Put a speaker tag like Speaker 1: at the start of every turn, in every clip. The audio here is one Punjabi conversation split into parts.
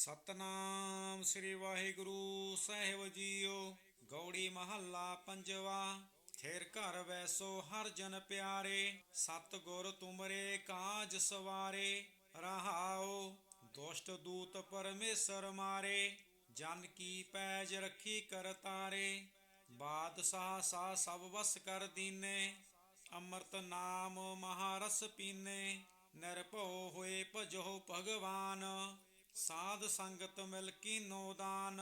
Speaker 1: ਸਤਨਾਮ ਸ੍ਰੀ ਵਾਹਿਗੁਰੂ ਸਾਹਿਬ ਜੀਓ। ਗੌੜੀ ਮਹੱਲਾ ਪੰਜਵਾ। ਥਿਰ ਘਰ ਵੈਸੋ ਹਰ ਜਨ ਪਿਆਰੇ, ਸਤ ਗੁਰ ਤੁਮਰੇ ਕਾਜ ਸਵਾਰੇ। ਰਹਾਉ ਦੁਸ਼ਟ ਦੂਤ ਪਰਮੇਸ਼ਰ ਮਾਰੇ, ਜਨ ਕੀ ਪੈਜ ਰੱਖੀ ਕਰਤਾਰੇ। ਬਾਦਸ਼ਾਹ ਸਾ ਸਭ ਵਸ ਕਰ ਦੀਨੇ, ਅੰਮ੍ਰਿਤ ਨਾਮ ਮਹਾਰਸ ਪੀਨੇ। ਨਿਰਭਉ ਹੋਏ ਭਜੋ ਭਗਵਾਨ, ਸਾਧ ਸੰਗਤ ਮਿਲ ਕੀਨੋ ਦਾਨ।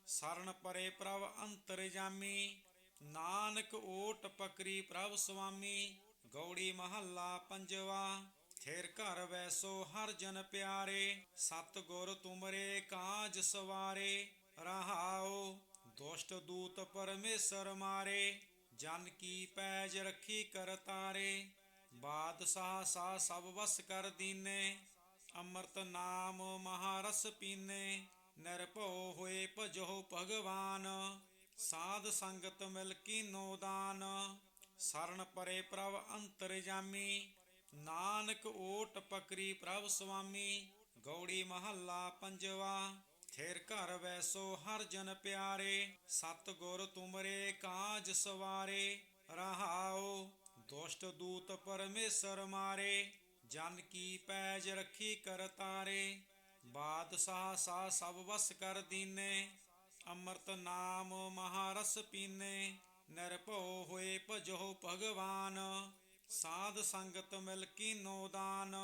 Speaker 1: ਸਰਣ ਪਰੇ ਪ੍ਰਭ ਅੰਤਰਜਾਮੀ, ਨਾਨਕ ਓਟ ਪਕਰੀ ਪ੍ਰਭ ਸੁਆਮੀ। ਗੌੜੀ ਮਹੱਲਾ ਪੰਜਵਾ। ਥਿਰ ਘਰ ਵੈਸੋ ਹਰ ਜਨ ਪਿਆਰੇ, ਸਤ ਗੁਰ ਤੁਮਰੇ ਕਾਜ ਸਵਾਰੇ। ਰਹਾਉ ਦੁਸ਼ਟ ਦੂਤ ਪਰਮੇਸ਼ਰ ਮਾਰੇ, ਜਨ ਕੀ ਪੈਜ ਰੱਖੀ ਕਰਤਾਰੇ। ਬਾਦਸ਼ਾਹ ਸਾ ਸਭ ਵਸ ਕਰ ਦੀਨੇ, ਅੰਮ੍ਰਿਤ ਨਾਮ ਮਹਾਰਸ ਪੀਨੇ। ਨਿਰਭਉ ਹੋਏ ਭਜੋ ਭਗਵਾਨ, ਸਾਧ ਸੰਗਤ ਮਿਲ ਕੀਨੋ ਦਾਨ। ਸਰਣ ਪਰੇ ਪ੍ਰਭ ਅੰਤਰਜਾਮੀ, ਨਾਨਕ ਓਟ ਪਕਰੀ ਪ੍ਰਭ ਸੁਆਮੀ। ਗੌੜੀ ਮਹੱਲਾ ਪੰਜਵਾ। ਥਿਰ ਘਰ ਵੈਸੋ ਹਰ ਜਨ ਪਿਆਰੇ, ਸਤ ਗੁਰ ਤੁਮਰੇ ਕਾਜ ਸਵਾਰੇ। ਰਹਾਉ ਦੁਸ਼ਟ ਦੂਤ ਪਰਮੇਸ਼ਰ ਮਾਰੇ, ਜਨ ਕੀ ਪੈਜ ਰੱਖੀ ਕਰਤਾਰੇ। ਬਾਦਸ਼ਾਹ ਸਾ ਸਭ ਵਸ ਕਰ ਦੀਨੇ, ਅੰਮ੍ਰਿਤ ਨਾਮ ਮਹਾਰਸ ਪੀਨੇ। ਨਿਰਭਉ ਹੋਏ ਭਜੋ ਭਗਵਾਨ, ਸਾਧ ਸੰਗਤ ਮਿਲ ਕੀਨੋ ਦਾਨ।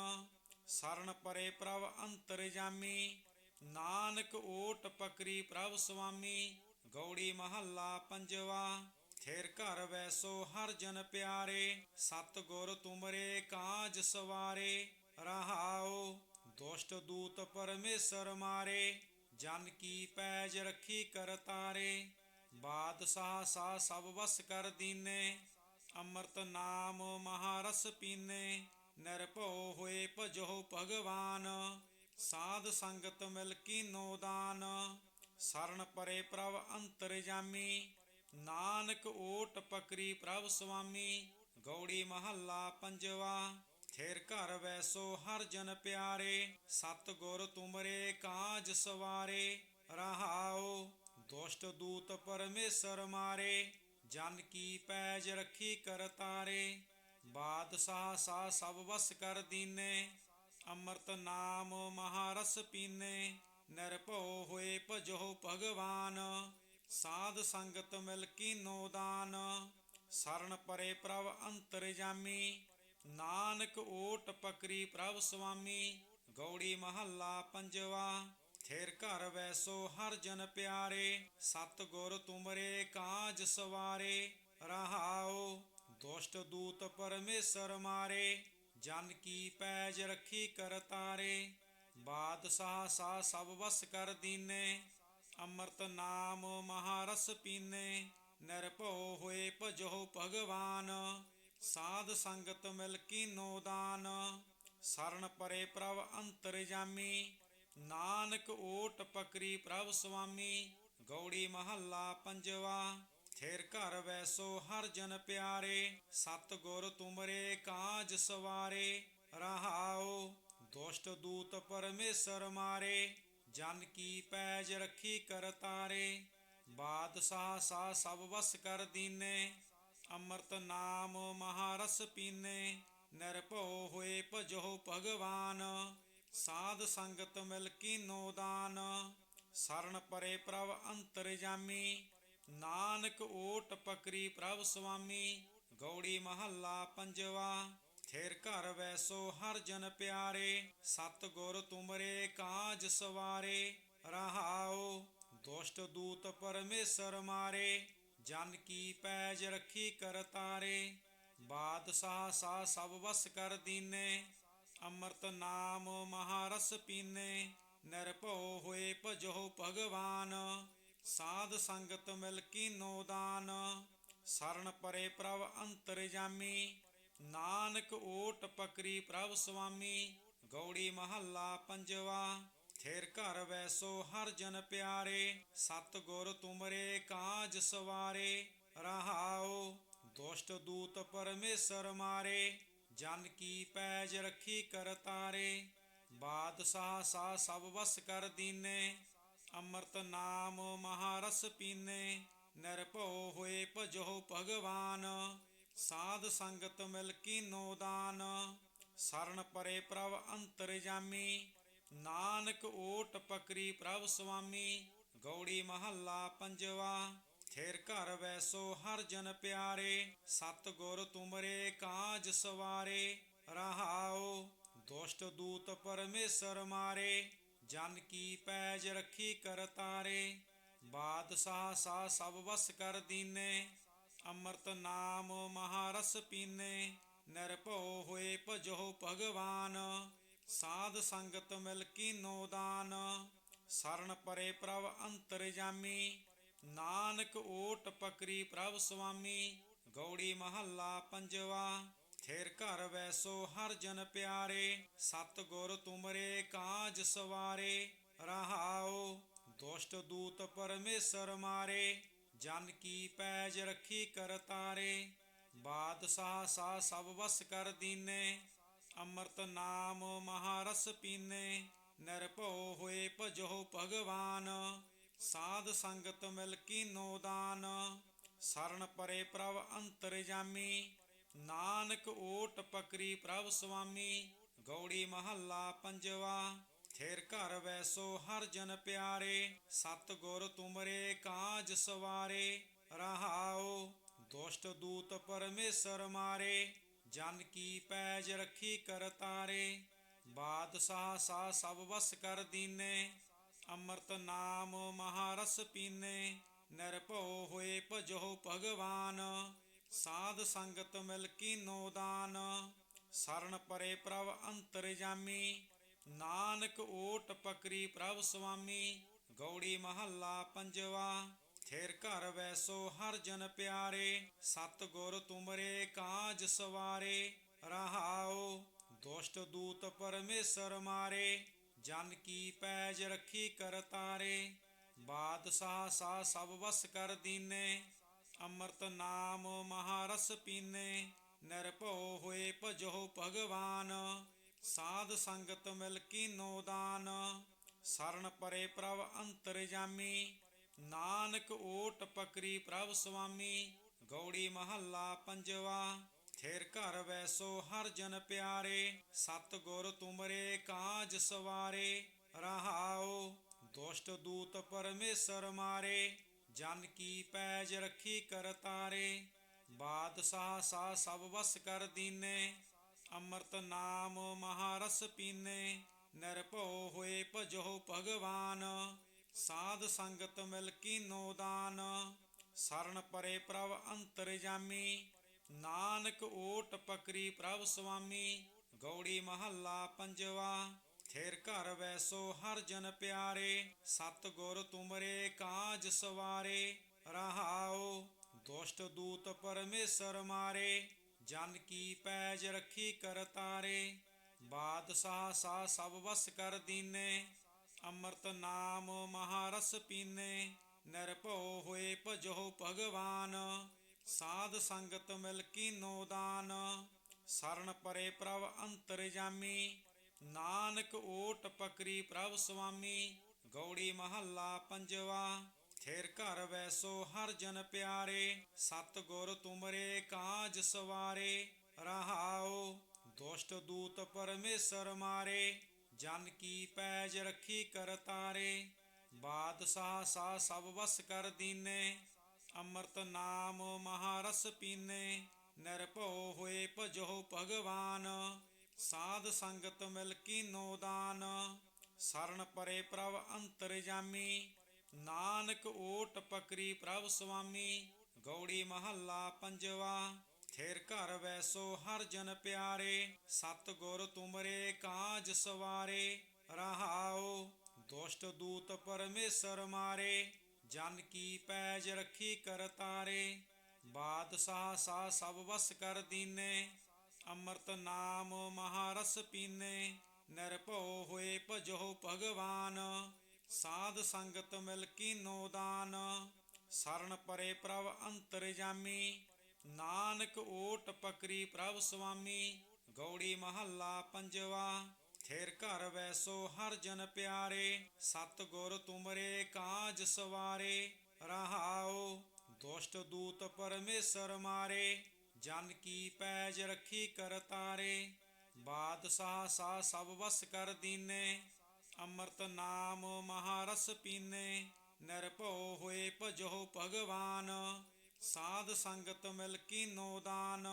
Speaker 1: ਸਰਣ ਪਰੇ ਪ੍ਰਭ ਅੰਤਰਜਾਮੀ, ਨਾਨਕ ਓਟ ਪਕਰੀ ਪ੍ਰਭ ਸੁਆਮੀ। ਗੌੜੀ ਮਹੱਲਾ ਪੰਜਵਾ। ਥਿਰ ਘਰ ਵੈਸੋ ਹਰ ਜਨ ਪਿਆਰੇ, ਸਤ ਗੁਰ ਤੁਮਰੇ ਕਾਜ ਸਵਾਰੇ। ਰਹਾਉ ਦੁਸ਼ਟ ਦੂਤ ਪਰਮੇਸ਼ਰ ਮਾਰੇ, ਜਨ ਕੀ ਪੈਜ ਰੱਖੀ ਕਰਤਾਰੇ। ਬਾਦਸ਼ਾਹ ਸਾ ਸਭ ਵਸ ਕਰ ਦੀਨੇ, ਅੰਮ੍ਰਿਤ ਨਾਮ ਮਹਾਰਸ ਪੀਨੇ। ਨਿਰਭਉ ਹੋਏ ਭਜੋ ਭਗਵਾਨ, ਸਾਧ ਸੰਗਤ ਮਿਲ ਕੀਨੋ ਦਾਨ। ਸਰਣ ਪਰੇ ਪ੍ਰਭ ਅੰਤਰਜਾਮੀ, ਨਾਨਕ ਓਟ ਪਕਰੀ ਪ੍ਰਭ ਸੁਆਮੀ। ਗੌੜੀ ਮਹੱਲਾ ਪੰਜਵਾ। ਥਿਰ ਘਰ ਵੈਸੋ ਹਰ ਜਨ ਪਿਆਰੇ, ਸਤ ਗੁਰ ਤੁਮਰੇ ਕਾਜ ਸਵਾਰੇ। ਰਹਾਉ ਦੁਸ਼ਟ ਦੂਤ ਪਰਮੇਸ਼ਰ ਮਾਰੇ, ਜਨ ਕੀ ਪੈਜ ਰੱਖੀ ਕਰਤਾਰੇ। ਬਾਦਸ਼ਾਹ ਸਾ ਸਭ ਵਸ ਕਰ ਦੀਨੇ, ਅੰਮ੍ਰਿਤ ਨਾਮ ਮਹਾਰਸ ਪੀਨੇ। ਨਿਰਭਉ ਹੋਏ ਭਜੋ ਭਗਵਾਨ, ਸਾਧ ਸੰਗਤ ਮਿਲ ਕੀਨੋ ਦਾਨ। ਸਰਣ ਪਰੇ ਪ੍ਰਭ ਅੰਤਰਜਾਮੀ, ਨਾਨਕ ਓਟ ਪਕਰੀ ਪ੍ਰਭ ਸੁਆਮੀ। ਗੌੜੀ ਮਹੱਲਾ ਪੰਜਵਾ। ਥਿਰ ਘਰ ਵੈਸੋ ਹਰ ਜਨ ਪਿਆਰੇ, ਸਤ ਗੁਰ ਤੁਮਰੇ ਕਾਜ ਸਵਾਰੇ। ਰਹਾਉ ਦੁਸ਼ਟ ਦੂਤ ਪਰਮੇਸ਼ਰ ਮਾਰੇ, ਜਨ ਕੀ ਪੈਜ ਰੱਖੀ ਕਰਤਾਰੇ। ਬਾਦਸ਼ਾਹ ਸਾ ਸਭ ਵਸ ਕਰ ਦੀਨੇ, ਅੰਮ੍ਰਿਤ ਨਾਮ ਮਹਾਰਸ ਪੀਨੇ। ਨਿਰਭਉ ਹੋਏ ਭਜੋ ਭਗਵਾਨ, ਸਾਧ ਸੰਗਤ ਮਿਲ ਕੀਨੋ ਦਾਨ। ਸਰਣ ਪਰੇ ਪ੍ਰਭ ਅੰਤਰਜਾਮੀ, ਨਾਨਕ ਓਟ ਪਕਰੀ ਪ੍ਰਭ ਸੁਆਮੀ। ਗੌੜੀ ਮਹੱਲਾ ਪੰਜਵਾ। ਥਿਰ ਘਰ ਵੈਸੋ ਹਰ ਜਨ ਪਿਆਰੇ, ਸਤ ਗੁਰ ਤੁਮਰੇ ਕਾਜ ਸਵਾਰੇ। ਰਹਾਉ ਦੁਸ਼ਟ ਦੂਤ ਪਰਮੇਸ਼ਰ ਮਾਰੇ, ਜਨ ਕੀ ਪੈਜ ਰੱਖੀ ਕਰਤਾਰੇ। ਬਾਦਸ਼ਾਹ ਸਾ ਸਭ ਵਸ ਕਰ ਦੀਨੇ, ਅੰਮ੍ਰਿਤ ਨਾਮ ਮਹਾਰਸ ਪੀਨੇ। ਨਿਰਭਉ ਹੋਏ ਭਜੋ ਭਗਵਾਨ, ਸਾਧ ਸੰਗਤ ਮਿਲ ਕੀਨੋ ਦਾਨ। ਸਰਣ ਪਰੇ ਪ੍ਰਭ ਅੰਤਰਜਾਮੀ, ਨਾਨਕ ਓਟ ਪਕਰੀ ਪ੍ਰਭ ਸੁਆਮੀ। ਗੌੜੀ ਮਹੱਲਾ ਪੰਜਵਾ। ਥਿਰ ਘਰ ਵੈਸੋ ਹਰ ਜਨ ਪਿਆਰੇ, ਸਤ ਗੁਰ ਤੁਮਰੇ ਕਾਜ ਸਵਾਰੇ। ਰਹਾਉ ਦੁਸ਼ਟ ਦੂਤ ਪਰਮੇਸ਼ਰ ਮਾਰੇ, ਜਨ ਕੀ ਪੈਜ ਰੱਖੀ ਕਰਤਾਰੇ। ਬਾਦਸ਼ਾਹ ਸਾ ਸਭ ਵਸ ਕਰ ਦੀਨੇ, ਅੰਮ੍ਰਿਤ ਨਾਮ ਮਹਾਰਸ ਪੀਨੇ। ਨਿਰਭਉ ਹੋਏ ਭਜੋ ਭਗਵਾਨ, ਸਾਧ ਸੰਗਤ ਮਿਲ ਕੀਨੋ ਦਾਨ। ਸਰਣ ਪਰੇ ਪ੍ਰਭ ਅੰਤਰਜਾਮੀ, ਨਾਨਕ ਓਟ ਪਕਰੀ ਪ੍ਰਭ ਸੁਆਮੀ। ਗੌੜੀ ਮਹੱਲਾ ਪੰਜਵਾ। ਥਿਰ ਘਰ ਵੈਸੋ ਹਰ ਜਨ ਪਿਆਰੇ, ਸਤ ਗੁਰ ਤੁਮਰੇ ਕਾਜ ਸਵਾਰੇ। ਰਹਾਉ ਦੁਸ਼ਟ ਦੂਤ ਪਰਮੇਸ਼ਰ ਮਾਰੇ, ਜਨ ਕੀ ਪੈਜ ਰੱਖੀ ਕਰਤਾਰੇ। ਬਾਦਸ਼ਾਹ ਸਾ ਸਭ ਵਸ ਕਰ ਦੀਨੇ, ਅੰਮ੍ਰਿਤ ਨਾਮ ਮਹਾਰਸ ਪੀਨੇ। ਨਿਰਭਉ ਹੋਏ ਭਜੋ ਭਗਵਾਨ, ਸਾਧ ਸੰਗਤ ਮਿਲ ਕੀਨੋ ਦਾਨ। ਸਰਣ ਪਰੇ ਪ੍ਰਭ ਅੰਤਰਜਾਮੀ, ਨਾਨਕ ਓਟ ਪਕਰੀ ਪ੍ਰਭ ਸੁਆਮੀ। ਗੌੜੀ ਮਹੱਲਾ ਪੰਜਵਾ। ਥਿਰ ਘਰ ਵੈਸੋ ਹਰ ਜਨ ਪਿਆਰੇ, ਸਤਿਗੁਰ ਤੁਮਰੇ ਕਾਜ ਸਵਾਰੇ। ਰਹਾਉ ਦੁਸ਼ਟ ਦੂਤ ਪਰਮੇਸ਼ਰ ਮਾਰੇ, ਜਨ ਕੀ ਪੈਜ ਰੱਖੀ ਕਰਤਾਰੇ। ਬਾਦਸ਼ਾਹ ਸਾ ਸਭ ਵਸ ਕਰ ਦੀਨੇ, ਅੰਮ੍ਰਿਤ ਨਾਮ ਮਹਾਰਸ ਪੀਨੇ। ਨਿਰਭਉ ਹੋਏ ਭਜੋ ਭਗਵਾਨ, ਸਾਧ ਸੰਗਤ ਮਿਲ ਕੀਨੋ ਦਾਨ। ਸਰਣ ਪਰੇ ਪ੍ਰਭ ਅੰਤਰਜਾਮੀ, ਨਾਨਕ ਓਟ ਪਕਰੀ ਪ੍ਰਭ ਸੁਆਮੀ। ਗੌੜੀ ਮਹੱਲਾ ਪੰਜਵਾ। ਥਿਰ ਘਰ ਵੈਸੋ ਹਰ ਜਨ ਪਿਆਰੇ, ਸਤਿਗੁਰ ਤੁਮਰੇ ਕਾਜ ਸਵਾਰੇ। ਰਹਾਉ ਦੁਸ਼ਟ ਦੂਤ ਪਰਮੇਸ਼ਰ ਮਾਰੇ, ਜਨ ਕੀ ਪੈਜ ਰੱਖੀ ਕਰਤਾਰੇ। ਬਾਦਸ਼ਾਹ ਸਾ ਸਭ ਵਸ ਕਰ ਦੀਨੇ, ਅੰਮ੍ਰਿਤ ਨਾਮ ਮਹਾਰਸ ਪੀਨੇ। ਨਿਰਭਉ ਹੋਏ ਭਜੋ ਭਗਵਾਨ, ਸਾਧ ਸੰਗਤ ਮਿਲ ਕੀਨੋ ਦਾਨ। ਸਰਣ ਪਰੇ ਪ੍ਰਭ ਅੰਤਰਜਾਮੀ, ਨਾਨਕ ਓਟ ਪਕਰੀ ਪ੍ਰਭ ਸੁਆਮੀ। ਗੌੜੀ ਮਹੱਲਾ ਪੰਜਵਾ। ਥਿਰ ਘਰ ਵੈਸੋ ਹਰ ਜਨ ਪਿਆਰੇ, ਸਤਿਗੁਰ ਤੁਮਰੇ ਕਾਜ ਸਵਾਰੇ। ਰਹਾਉ ਦੁਸ਼ਟ ਦੂਤ ਪਰਮੇਸ਼ਰ ਮਾਰੇ, ਜਨ ਕੀ ਪੈਜ ਰੱਖੀ ਕਰਤਾਰੇ। ਬਾਦਸ਼ਾਹ ਸਾ ਸਭ ਵਸ ਕਰ ਦੀਨੇ, ਅੰਮ੍ਰਿਤ ਨਾਮ ਮਹਾਰਸ ਪੀਨੇ। ਨਿਰਭਉ ਹੋਏ ਭਜੋ ਭਗਵਾਨ, ਸਾਧ ਸੰਗਤ ਮਿਲ ਕੀਨੋ ਦਾਨ। ਸਰਣ ਪਰੇ ਪ੍ਰਭ ਅੰਤਰਜਾਮੀ, ਨਾਨਕ ਓਟ ਪਕਰੀ ਪ੍ਰਭ ਸੁਆਮੀ। ਗੌੜੀ ਮਹੱਲਾ ਪੰਜਵਾ। ਥਿਰ ਘਰ ਵੈਸੋ ਹਰ ਜਨ ਪਿਆਰੇ, ਸਤਿਗੁਰ ਤੁਮਰੇ ਕਾਜ ਸਵਾਰੇ। ਰਹਾਉ ਦੁਸ਼ਟ ਦੂਤ ਪਰਮੇਸ਼ਰ ਮਾਰੇ, ਜਨ ਕੀ ਪੈਜ ਰੱਖੀ ਕਰਤਾਰੇ। ਬਾਦਸ਼ਾਹ ਸਾ ਸਭ ਵਸ ਕਰ ਦੀਨੇ, ਅੰਮ੍ਰਿਤ ਨਾਮ ਮਹਾਰਸ ਪੀਨੇ। ਨਿਰਭਉ ਹੋਏ ਭਜੋ ਭਗਵਾਨ, ਸਾਧ ਸੰਗਤ ਮਿਲ ਕੀਨੋ ਦਾਨ। ਸਰਣ ਪਰੇ ਪ੍ਰਭ ਅੰਤਰਜਾਮੀ, ਨਾਨਕ ਓਟ ਪਕਰੀ ਪ੍ਰਭ ਸੁਆਮੀ। ਗੌੜੀ ਮਹੱਲਾ ਪੰਜਵਾ। ਥਿਰ ਘਰ ਵੈਸੋ ਹਰ ਜਨ ਪਿਆਰੇ, ਸਤਿਗੁਰ ਤੁਮਰੇ ਕਾਜ ਸਵਾਰੇ। ਰਹਾਉ ਦੁਸ਼ਟ ਦੂਤ ਪਰਮੇਸ਼ਰ ਮਾਰੇ, ਜਨ ਕੀ ਪੈਜ ਰੱਖੀ ਕਰਤਾਰੇ। ਬਾਦਸ਼ਾਹ ਸਾ ਸਭ ਵਸ ਕਰ ਦੀਨੇ, ਅੰਮ੍ਰਿਤ ਨਾਮ ਮਹਾਰਸ ਪੀਨੇ। ਨਿਰਭਉ ਹੋਏ ਭਜੋ ਭਗਵਾਨ, ਸਾਧ ਸੰਗਤ ਮਿਲ ਕੀਨੋ ਦਾਨ। ਸਰਣ ਪਰੇ ਪ੍ਰਭ ਅੰਤਰਜਾਮੀ, ਨਾਨਕ ਓਟ ਪਕਰੀ ਪ੍ਰਭ ਸੁਆਮੀ। ਗੌੜੀ ਮਹੱਲਾ ਪੰਜਵਾ। ਥਿਰ ਘਰ ਵੈਸੋ ਹਰ ਜਨ ਪਿਆਰੇ, ਸਤਿਗੁਰ ਤੁਮਰੇ ਕਾਜ ਸਵਾਰੇ। ਰਹਾਉ ਦੁਸ਼ਟ ਦੂਤ ਪਰਮੇਸ਼ਰ ਮਾਰੇ, ਜਨ ਕੀ ਪੈਜ ਰੱਖੀ ਕਰਤਾਰੇ। ਬਾਦਸ਼ਾਹ ਸਾ ਸਭ ਵਸ ਕਰ ਦੀਨੇ, ਅੰਮ੍ਰਿਤ ਨਾਮ ਮਹਾਰਸ ਪੀਨੇ। ਨਿਰਭਉ ਹੋਏ ਭਜੋ ਭਗਵਾਨ, ਸਾਧ ਸੰਗਤ ਮਿਲ ਕੀਨੋ ਦਾਨ। ਸਰਣ ਪਰੇ ਪ੍ਰਭ ਅੰਤਰਜਾਮੀ, ਨਾਨਕ ਓਟ ਪਕਰੀ ਪ੍ਰਭ ਸੁਆਮੀ। ਗੌੜੀ ਮਹੱਲਾ ਪੰਜਵਾ। ਥਿਰ ਘਰ ਵੈਸੋ ਹਰ ਜਨ ਪਿਆਰੇ, ਸਤਿਗੁਰ ਤੁਮਰੇ ਕਾਜ ਸਵਾਰੇ। ਰਹਾਉ ਦੁਸ਼ਟ ਦੂਤ ਪਰਮੇਸ਼ਰ ਮਾਰੇ, ਜਨ ਕੀ ਪੈਜ ਰੱਖੀ ਕਰਤਾਰੇ। ਬਾਦਸ਼ਾਹ ਸਾ ਸਭ ਵਸ ਕਰ ਦੀਨੇ, ਅੰਮ੍ਰਿਤ ਨਾਮ ਮਹਾਰਸ ਪੀਨੇ। ਨਿਰਭਉ ਹੋਏ ਭਜੋ ਭਗਵਾਨ, ਸਾਧ ਸੰਗਤ ਮਿਲ ਕੀਨੋ ਦਾਨ। ਸਰਣ ਪਰੇ ਪ੍ਰਭ ਅੰਤਰਜਾਮੀ, ਨਾਨਕ ਓਟ ਪਕਰੀ ਪ੍ਰਭ ਸੁਆਮੀ। ਗੌੜੀ ਮਹੱਲਾ ਪੰਜਵਾ। ਥਿਰ ਘਰ ਵੈਸੋ ਹਰ ਜਨ ਪਿਆਰੇ, ਸਤਿਗੁਰ ਤੁਮਰੇ ਕਾਜ ਸਵਾਰੇ। ਰਹਾਉ ਦੁਸ਼ਟ ਦੂਤ ਪਰਮੇਸ਼ਰ ਮਾਰੇ, ਜਨ ਕੀ ਪੈਜ ਰੱਖੀ ਕਰਤਾਰੇ। ਬਾਦਸ਼ਾਹ ਸਾ ਸਭ ਵਸ ਕਰ ਦੀਨੇ, ਅੰਮ੍ਰਿਤ ਨਾਮ ਮਹਾਰਸ ਪੀਨੇ। ਨਿਰਭਉ ਹੋਏ ਭਜੋ ਭਗਵਾਨ, ਸਾਧ ਸੰਗਤ ਮਿਲ ਕੀਨੋ ਦਾਨ। ਸਰਣ ਪਰੇ ਪ੍ਰਭ ਅੰਤਰਜਾਮੀ, ਨਾਨਕ ਓਟ ਪਕਰੀ ਪ੍ਰਭ ਸੁਆਮੀ। ਗੌੜੀ ਮਹੱਲਾ ਪੰਜਵਾ। ਥੇਰ ਘਰ ਵੈਸੋ ਹਰ ਜਨ ਪਿਆਰੇ, ਸਤ ਗੁਰ ਤੁਮਰੇ ਕਾਜ ਸਵਾਰੇ। ਰਹਾਉ ਦੁਸ਼ਟ ਦੂਤ ਪਰਮੇਸ਼ਰ ਮਾਰੇ, ਜਨ ਕੀ ਪੈਜ ਰੱਖੀ ਕਰਤਾਰੇ। ਬਾਦਸ਼ਾਹ ਸਾ ਸਭ ਵਸ ਕਰ ਦੀਨੇ, ਅੰਮ੍ਰਿਤ ਨਾਮ ਮਹਾਰਸ ਪੀਨੇ। ਨਿਰਭਉ ਹੋਏ ਭਜੋ ਭਗਵਾਨ, ਸਾਧ ਸੰਗਤ ਮਿਲ ਕੀਨੋ ਦਾਨ।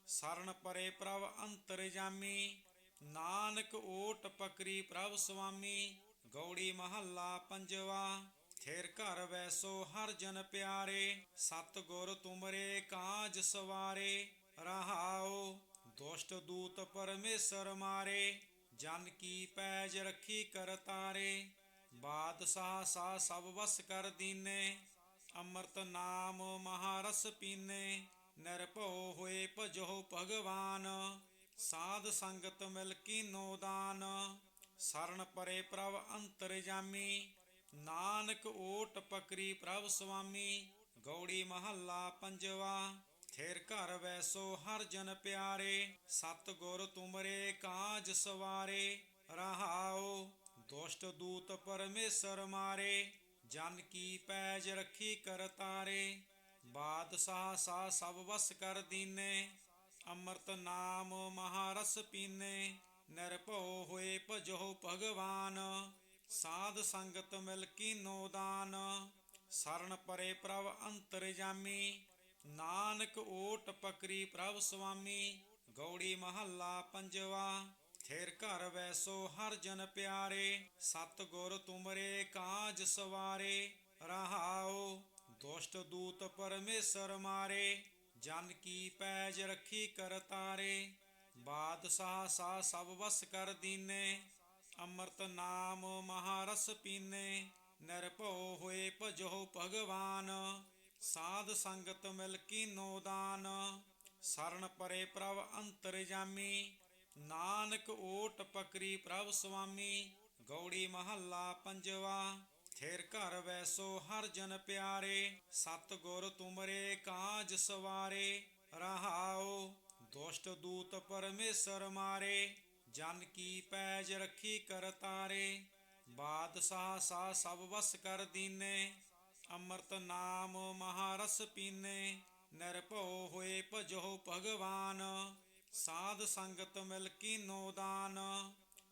Speaker 1: ਸਰਣ ਪਰੇ ਪ੍ਰਭ ਅੰਤਰਜਾਮੀ, ਨਾਨਕ ਓਟ ਪਕਰੀ ਪ੍ਰਭ ਸੁਆਮੀ। ਗੌੜੀ ਮਹੱਲਾ ਪੰਜਵਾ। ਥੇਰ ਘਰ ਵੈਸੋ ਹਰ ਜਨ ਪਿਆਰੇ, ਸਤ ਗੁਰ ਤੁਮਰੇ ਕਾਜ ਸਵਾਰੇ। ਰਹਾਉ ਦੁਸ਼ਟ ਦੂਤ ਪਰਮੇਸ਼ਰ ਮਾਰੇ, ਜਨ ਕੀ ਪੈਜ ਰੱਖੀ ਕਰਤਾਰੇ। ਬਾਦਸ਼ਾਹ ਸਾ ਸਭ ਵਸ ਕਰ ਦੀਨੇ, ਅੰਮ੍ਰਿਤ ਨਾਮ ਮਹਾਰਸ ਪੀਨੇ। ਨਿਰਭਉ ਹੋਏ ਭਜੋ ਭਗਵਾਨ, ਸਾਧ ਸੰਗਤ ਮਿਲ ਕੀਨੋ ਦਾਨ। ਸਰਣ ਪਰੇ ਪ੍ਰਭ ਅੰਤਰਜਾਮੀ, ਨਾਨਕ ਓਟ ਪਕਰੀ ਪ੍ਰਭ ਸੁਆਮੀ। ਗੌੜੀ ਮਹੱਲਾ ਪੰਜਵਾ। ਥੇਰ ਘਰ ਵੈਸੋ ਹਰ ਜਨ ਪਿਆਰੇ, ਸਤ ਗੁਰ ਤੁਮਰੇ ਕਾਜ ਸਵਾਰੇ। ਰਹਾਉ ਦੁਸ਼ਟ ਦੂਤ ਪਰਮੇਸ਼ਰ ਮਾਰੇ, ਜਨ ਕੀ ਪੈਜ ਰੱਖੀ ਕਰਤਾਰੇ। ਬਾਦਸ਼ਾਹ ਸਾ ਸਭ ਵਸ ਕਰ ਦੀਨੇ, ਅੰਮ੍ਰਿਤ ਨਾਮ ਮਹਾਰਸ ਪੀਨੇ। ਨਿਰਭਉ ਹੋਏ ਭਜੋ ਭਗਵਾਨ, ਸਾਧ ਸੰਗਤ ਮਿਲ ਕੀਨੋ ਦਾਨ। ਸਰਣ ਪਰੇ ਪ੍ਰਭ ਅੰਤਰਜਾਮੀ, ਨਾਨਕ ਓਟ ਪਕਰੀ ਪ੍ਰਭ ਸੁਆਮੀ। ਗੌੜੀ ਮਹੱਲਾ ਪੰਜਵਾ। ਥੇਰ ਘਰ ਵੈਸੋ ਹਰ ਜਨ ਪਿਆਰੇ, ਸਤ ਗੁਰ ਤੁਮਰੇ ਕਾਜ ਸਵਾਰੇ। ਰਹਾਉ ਦੁਸ਼ਟ ਦੂਤ ਪਰਮੇਸ਼ਰ ਮਾਰੇ, ਜਨ ਕੀ ਪੈਜ ਰੱਖੀ ਕਰਤਾਰੇ। ਬਾਦਸ਼ਾਹ ਸਾ ਸਭ ਵਸ ਕਰ ਦੀਨੇ, ਅੰਮ੍ਰਿਤ ਨਾਮ ਮਹਾਰਸ ਪੀਨੇ। ਨਿਰਭਉ ਹੋਏ ਭਜੋ ਭਗਵਾਨ, ਸਾਧ ਸੰਗਤ ਮਿਲ ਕੀਨੋ ਦਾਨ। ਸਰਣ ਪਰੇ ਪ੍ਰਭ ਅੰਤਰਜਾਮੀ, ਨਾਨਕ ਓਟ ਪਕਰੀ ਪ੍ਰਭ ਸੁਆਮੀ। ਗੌੜੀ ਮਹੱਲਾ ਪੰਜਵਾ। ਥੇਰ ਘਰ ਵੈਸੋ ਹਰ ਜਨ ਪਿਆਰੇ, ਸਤ ਗੁਰ ਤੁਮਰੇ ਕਾਜ ਸਵਾਰੇ। ਰਹਾਉ ਦੁਸ਼ਟ ਦੂਤ ਪਰਮੇਸ਼ਰ ਮਾਰੇ, ਜਨ ਕੀ ਪੈਜ ਰੱਖੀ ਕਰਤਾਰੇ। ਬਾਦਸ਼ਾਹ ਸਾ ਸਭ ਵਸ ਕਰ ਦੀਨੇ, ਅੰਮ੍ਰਿਤ ਨਾਮ ਮਹਾਰਸ ਪੀਨੇ। ਨਿਰਭਉ ਹੋਏ ਭਜੋ ਭਗਵਾਨ, ਸਾਧ ਸੰਗਤ ਮਿਲ ਕੀਨੋ ਦਾਨ।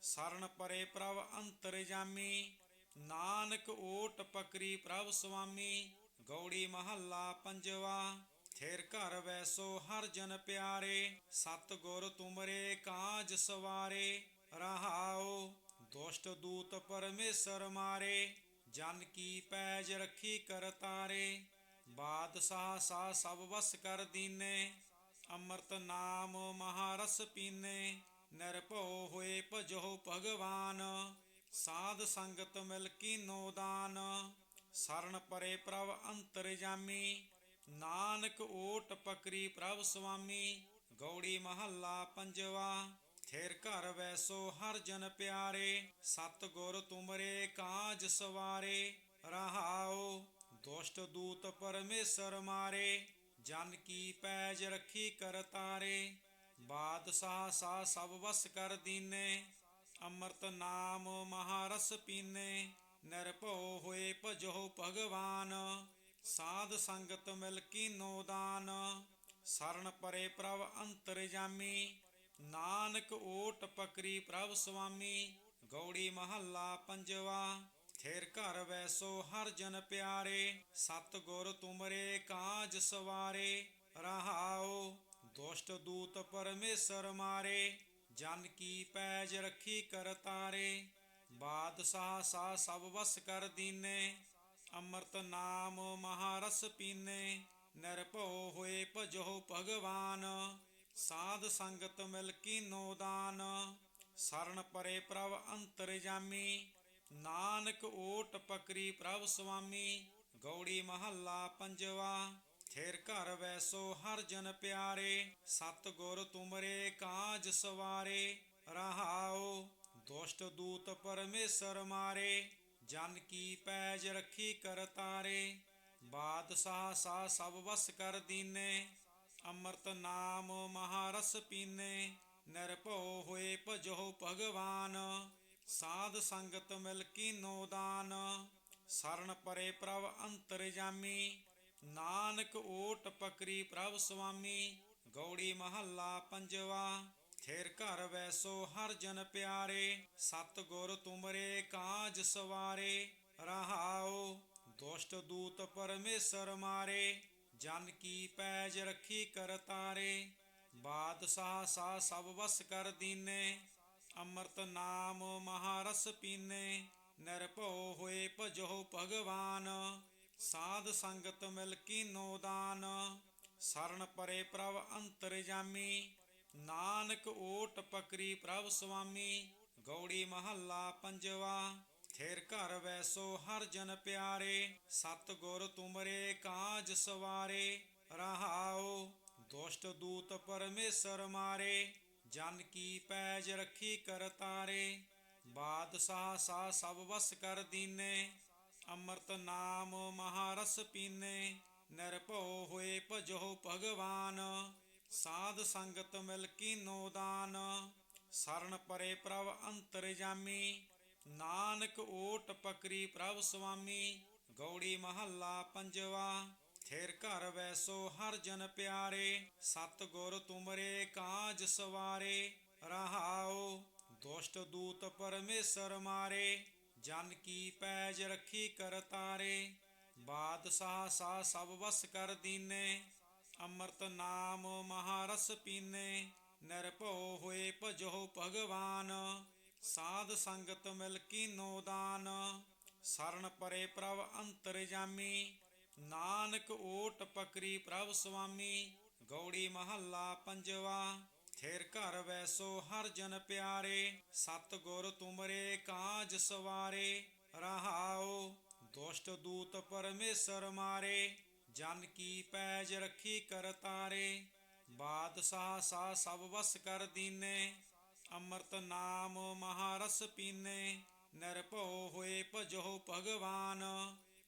Speaker 1: ਸਰਣ ਪਰੇ ਪ੍ਰਭ ਅੰਤਰਜਾਮੀ, ਨਾਨਕ ਓਟ ਪਕਰੀ ਪ੍ਰਭ ਸੁਆਮੀ। ਗੌੜੀ ਮਹੱਲਾ ਪੰਜਵਾ। ਥੇਰ ਘਰ ਵੈਸੋ ਹਰ ਜਨ ਪਿਆਰੇ, ਸਤ ਗੁਰ ਤੁਮਰੇ ਕਾਜ ਸਵਾਰੇ। ਰਹਾਉ ਦੁਸ਼ਟ ਦੂਤ ਪਰਮੇਸ਼ਰ ਮਾਰੇ, ਜਨ ਕੀ ਪੈਜ ਰੱਖੀ ਕਰਤਾਰੇ। ਬਾਦਸ਼ਾਹ ਸਾ ਸਭ ਵਸ ਕਰ ਦੀਨੇ, ਅੰਮ੍ਰਿਤ ਨਾਮ ਮਹਾਰਸ ਪੀਨੇ। ਨਿਰਭਉ ਹੋਏ ਭਜੋ ਭਗਵਾਨ, ਸਾਧ ਸੰਗਤ ਮਿਲ ਕੀਨੋ ਦਾਨ। ਸਰਣ ਪਰੇ ਪ੍ਰਭ ਅੰਤਰਜਾਮੀ, ਨਾਨਕ ਓਟ ਪਕਰੀ ਪ੍ਰਭ ਸੁਆਮੀ। ਗੌੜੀ ਮਹੱਲਾ ਪੰਜਵਾ। ਥੇਰ ਘਰ ਵੈਸੋ ਹਰ ਜਨ ਪਿਆਰੇ, ਸਤ ਗੁਰ ਤੁਮਰੇ ਕਾਜ ਸਵਾਰੇ। ਰਹਾਉ ਦੁਸ਼ਟ ਦੂਤ ਪਰਮੇਸ਼ਰ ਮਾਰੇ, ਜਨ ਕੀ ਪੈਜ ਰੱਖੀ ਕਰਤਾਰੇ। ਬਾਦਸ਼ਾਹ ਸਾ ਸਭ ਵਸ ਕਰ ਦੀਨੇ, ਅੰਮ੍ਰਿਤ ਨਾਮ ਮਹਾਰਸ ਪੀਨੇ। ਨਿਰਭਉ ਹੋਏ ਭਜੋ ਭਗਵਾਨ, ਸਾਧ ਸੰਗਤ ਮਿਲ ਕੀਨੋ ਦਾਨ। ਸਰਣ ਪਰੇ ਪ੍ਰਭ ਅੰਤਰਜਾਮੀ, ਨਾਨਕ ਓਟ ਪਕਰੀ ਪ੍ਰਭ ਸੁਆਮੀ। ਗੌੜੀ ਮਹੱਲਾ ਪੰਜਵਾ। ਥੇਰ ਘਰ ਵੈਸੋ ਹਰ ਜਨ ਪਿਆਰੇ, ਸਤ ਗੁਰ ਤੁਮਰੇ ਕਾਜ ਸਵਾਰੇ। ਰਹਾਉ ਦੁਸ਼ਟ ਦੂਤ ਪਰਮੇਸ਼ਰ ਮਾਰੇ, ਜਨ ਕੀ ਪੈਜ ਰੱਖੀ ਕਰਤਾਰੇ। ਬਾਦਸ਼ਾਹ ਸਾ ਸਭ ਵਸ ਕਰ ਦੀਨੇ, ਅੰਮ੍ਰਿਤ ਨਾਮ ਮਹਾਰਸ ਪੀਨੇ। ਨਿਰਭਉ ਹੋਏ ਭਜੋ ਭਗਵਾਨ, ਸਾਧ ਸੰਗਤ ਮਿਲ ਕੀਨੋ ਦਾਨ। ਸਰਣ ਪਰੇ ਪ੍ਰਭ ਅੰਤਰਜਾਮੀ, ਨਾਨਕ ਓਟ ਪਕਰੀ ਪ੍ਰਭ ਸੁਆਮੀ। ਗੌੜੀ ਮਹੱਲਾ ਪੰਜਵਾ। ਥੇਰ ਘਰ ਵੈਸੋ ਹਰ ਜਨ ਪਿਆਰੇ, ਸਤ ਗੁਰ ਤੁਮਰੇ ਕਾਜ ਸਵਾਰੇ। ਰਹਾਉ ਦੁਸ਼ਟ ਦੂਤ ਪਰਮੇਸ਼ਰ ਮਾਰੇ, ਜਨ ਕੀ ਪੈਜ ਰੱਖੀ ਕਰਤਾਰੇ। ਬਾਦਸ਼ਾਹ ਸਾ ਸਭ ਵਸ ਕਰ ਦੀਨੇ, ਅੰਮ੍ਰਿਤ ਨਾਮ ਮਹਾਰਸ ਪੀਨੇ। ਨਿਰਭਉ ਹੋਏ ਭਜੋ ਭਗਵਾਨ। ਸਾਧ ਸੰਗਤ ਮਿਲ ਕੀਨੋ ਦਾਨ। ਸਰਣ ਪਰੇ ਪ੍ਰਭ ਅੰਤਰਜਾਮੀ। ਨਾਨਕ ਓਟ ਪਕਰੀ ਪ੍ਰਭ ਸੁਆਮੀ। ਗੌੜੀ ਮਹੱਲਾ ਪੰਜਵਾ। ਥਿਰ ਘਰ ਵੈਸੋ ਹਰ ਜਨ ਪਿਆਰੇ। ਸਤਿਗੁਰ ਤੁਮਰੇ ਕਾਜ ਸਵਾਰੇ। ਰਹਾਉ ਦੁਸ਼ਟ ਦੂਤ ਪਰਮੇਸ਼ਰ ਮਾਰੇ। ਜਨ ਕੀ ਪੈਜ ਰੱਖੀ ਕਰਤਾਰੇ। ਬਾਦਸ਼ਾਹ ਸਾ ਸਭ ਵਸ ਕਰ ਦੀਨੇ। ਅੰਮ੍ਰਿਤ ਨਾਮ ਮਹਾਰਸ ਪੀਨੇ। ਨਿਰਭਉ ਹੋਏ ਭਜੋ ਭਗਵਾਨ। ਸਾਧ ਸੰਗਤ ਮਿਲ ਕੀਨੋ ਦਾਨ। ਸਰਣ ਪਰੇ ਪ੍ਰਭ ਅੰਤਰਜਾਮੀ। ਨਾਨਕ ਓਟ ਪਕਰੀ ਪ੍ਰਭ ਸੁਆਮੀ। ਗੌੜੀ ਮਹੱਲਾ ਪੰਜਵਾ। ਥਿਰ ਘਰ ਵੈਸੋ ਹਰ ਜਨ ਪਿਆਰੇ। ਸਤਿਗੁਰ ਤੁਮਰੇ ਕਾਜ ਸਵਾਰੇ। ਰਹਾਉ ਦੁਸ਼ਟ ਦੂਤ ਪਰਮੇਸ਼ਰ ਮਾਰੇ। ਜਨ ਕੀ ਪੈਜ ਰੱਖੀ ਕਰਤਾਰੇ। ਬਾਦਸ਼ਾਹ ਸਾ ਸਭ ਵਸ ਕਰ ਦੀਨੇ। ਅੰਮ੍ਰਿਤ ਨਾਮ ਮਹਾਰਸ ਪੀਨੇ। ਨਿਰਭਉ ਹੋਏ ਭਜੋ ਭਗਵਾਨ। ਸਾਧ ਸੰਗਤ ਮਿਲ ਕੀਨੋ ਦਾਨ। ਸਰਣ ਪਰੇ ਪ੍ਰਭ ਅੰਤਰਜਾਮੀ। ਨਾਨਕ ਓਟ ਪਕਰੀ ਪ੍ਰਭ ਸੁਆਮੀ। ਗੌੜੀ ਮਹੱਲਾ ਪੰਜਵਾ। ਥਿਰ ਘਰ ਵੈਸੋ ਹਰ ਜਨ ਪਿਆਰੇ। ਸਤਿਗੁਰ ਤੁਮਰੇ ਕਾਜ ਸਵਾਰੇ। ਰਹਾਉ ਦੁਸ਼ਟ ਦੂਤ ਪਰਮੇਸ਼ਰ ਮਾਰੇ। ਜਨ ਕੀ ਪੈਜ ਰੱਖੀ ਕਰਤਾਰੇ। ਬਾਦਸ਼ਾਹ ਸਾ ਸਭ ਵਸ ਕਰ ਦੀਨੇ। ਅੰਮ੍ਰਿਤ ਨਾਮ ਮਹਾਰਸ ਪੀਨੇ। ਨਿਰਭਉ ਹੋਏ ਭਜੋ ਭਗਵਾਨ। ਸਾਧ ਸੰਗਤ ਮਿਲ ਕੀਨੋ ਦਾਨ। ਸਰਣ ਪਰੇ ਪ੍ਰਭ ਅੰਤਰਜਾਮੀ। ਨਾਨਕ ਓਟ ਪਕਰੀ ਪ੍ਰਭ ਸੁਆਮੀ। ਗੌੜੀ ਮਹੱਲਾ ਪੰਜਵਾ। ਥਿਰ ਘਰ ਵੈਸੋ ਹਰ ਜਨ ਪਿਆਰੇ। ਸਤਿਗੁਰ ਤੁਮਰੇ ਕਾਜ ਸਵਾਰੇ। ਰਹਾਉ ਦੁਸ਼ਟ ਦੂਤ ਪਰਮੇਸ਼ਰ ਮਾਰੇ। ਜਨ ਕੀ ਪੈਜ ਰੱਖੀ ਕਰਤਾਰੇ। ਬਾਦਸ਼ਾਹ ਸਾ ਸਭ ਵਸ ਕਰ ਦੀਨੇ। ਅੰਮ੍ਰਿਤ ਨਾਮ ਮਹਾਰਸ ਪੀਨੇ। ਨਿਰਭਉ ਹੋਏ ਭਜੋ ਭਗਵਾਨ।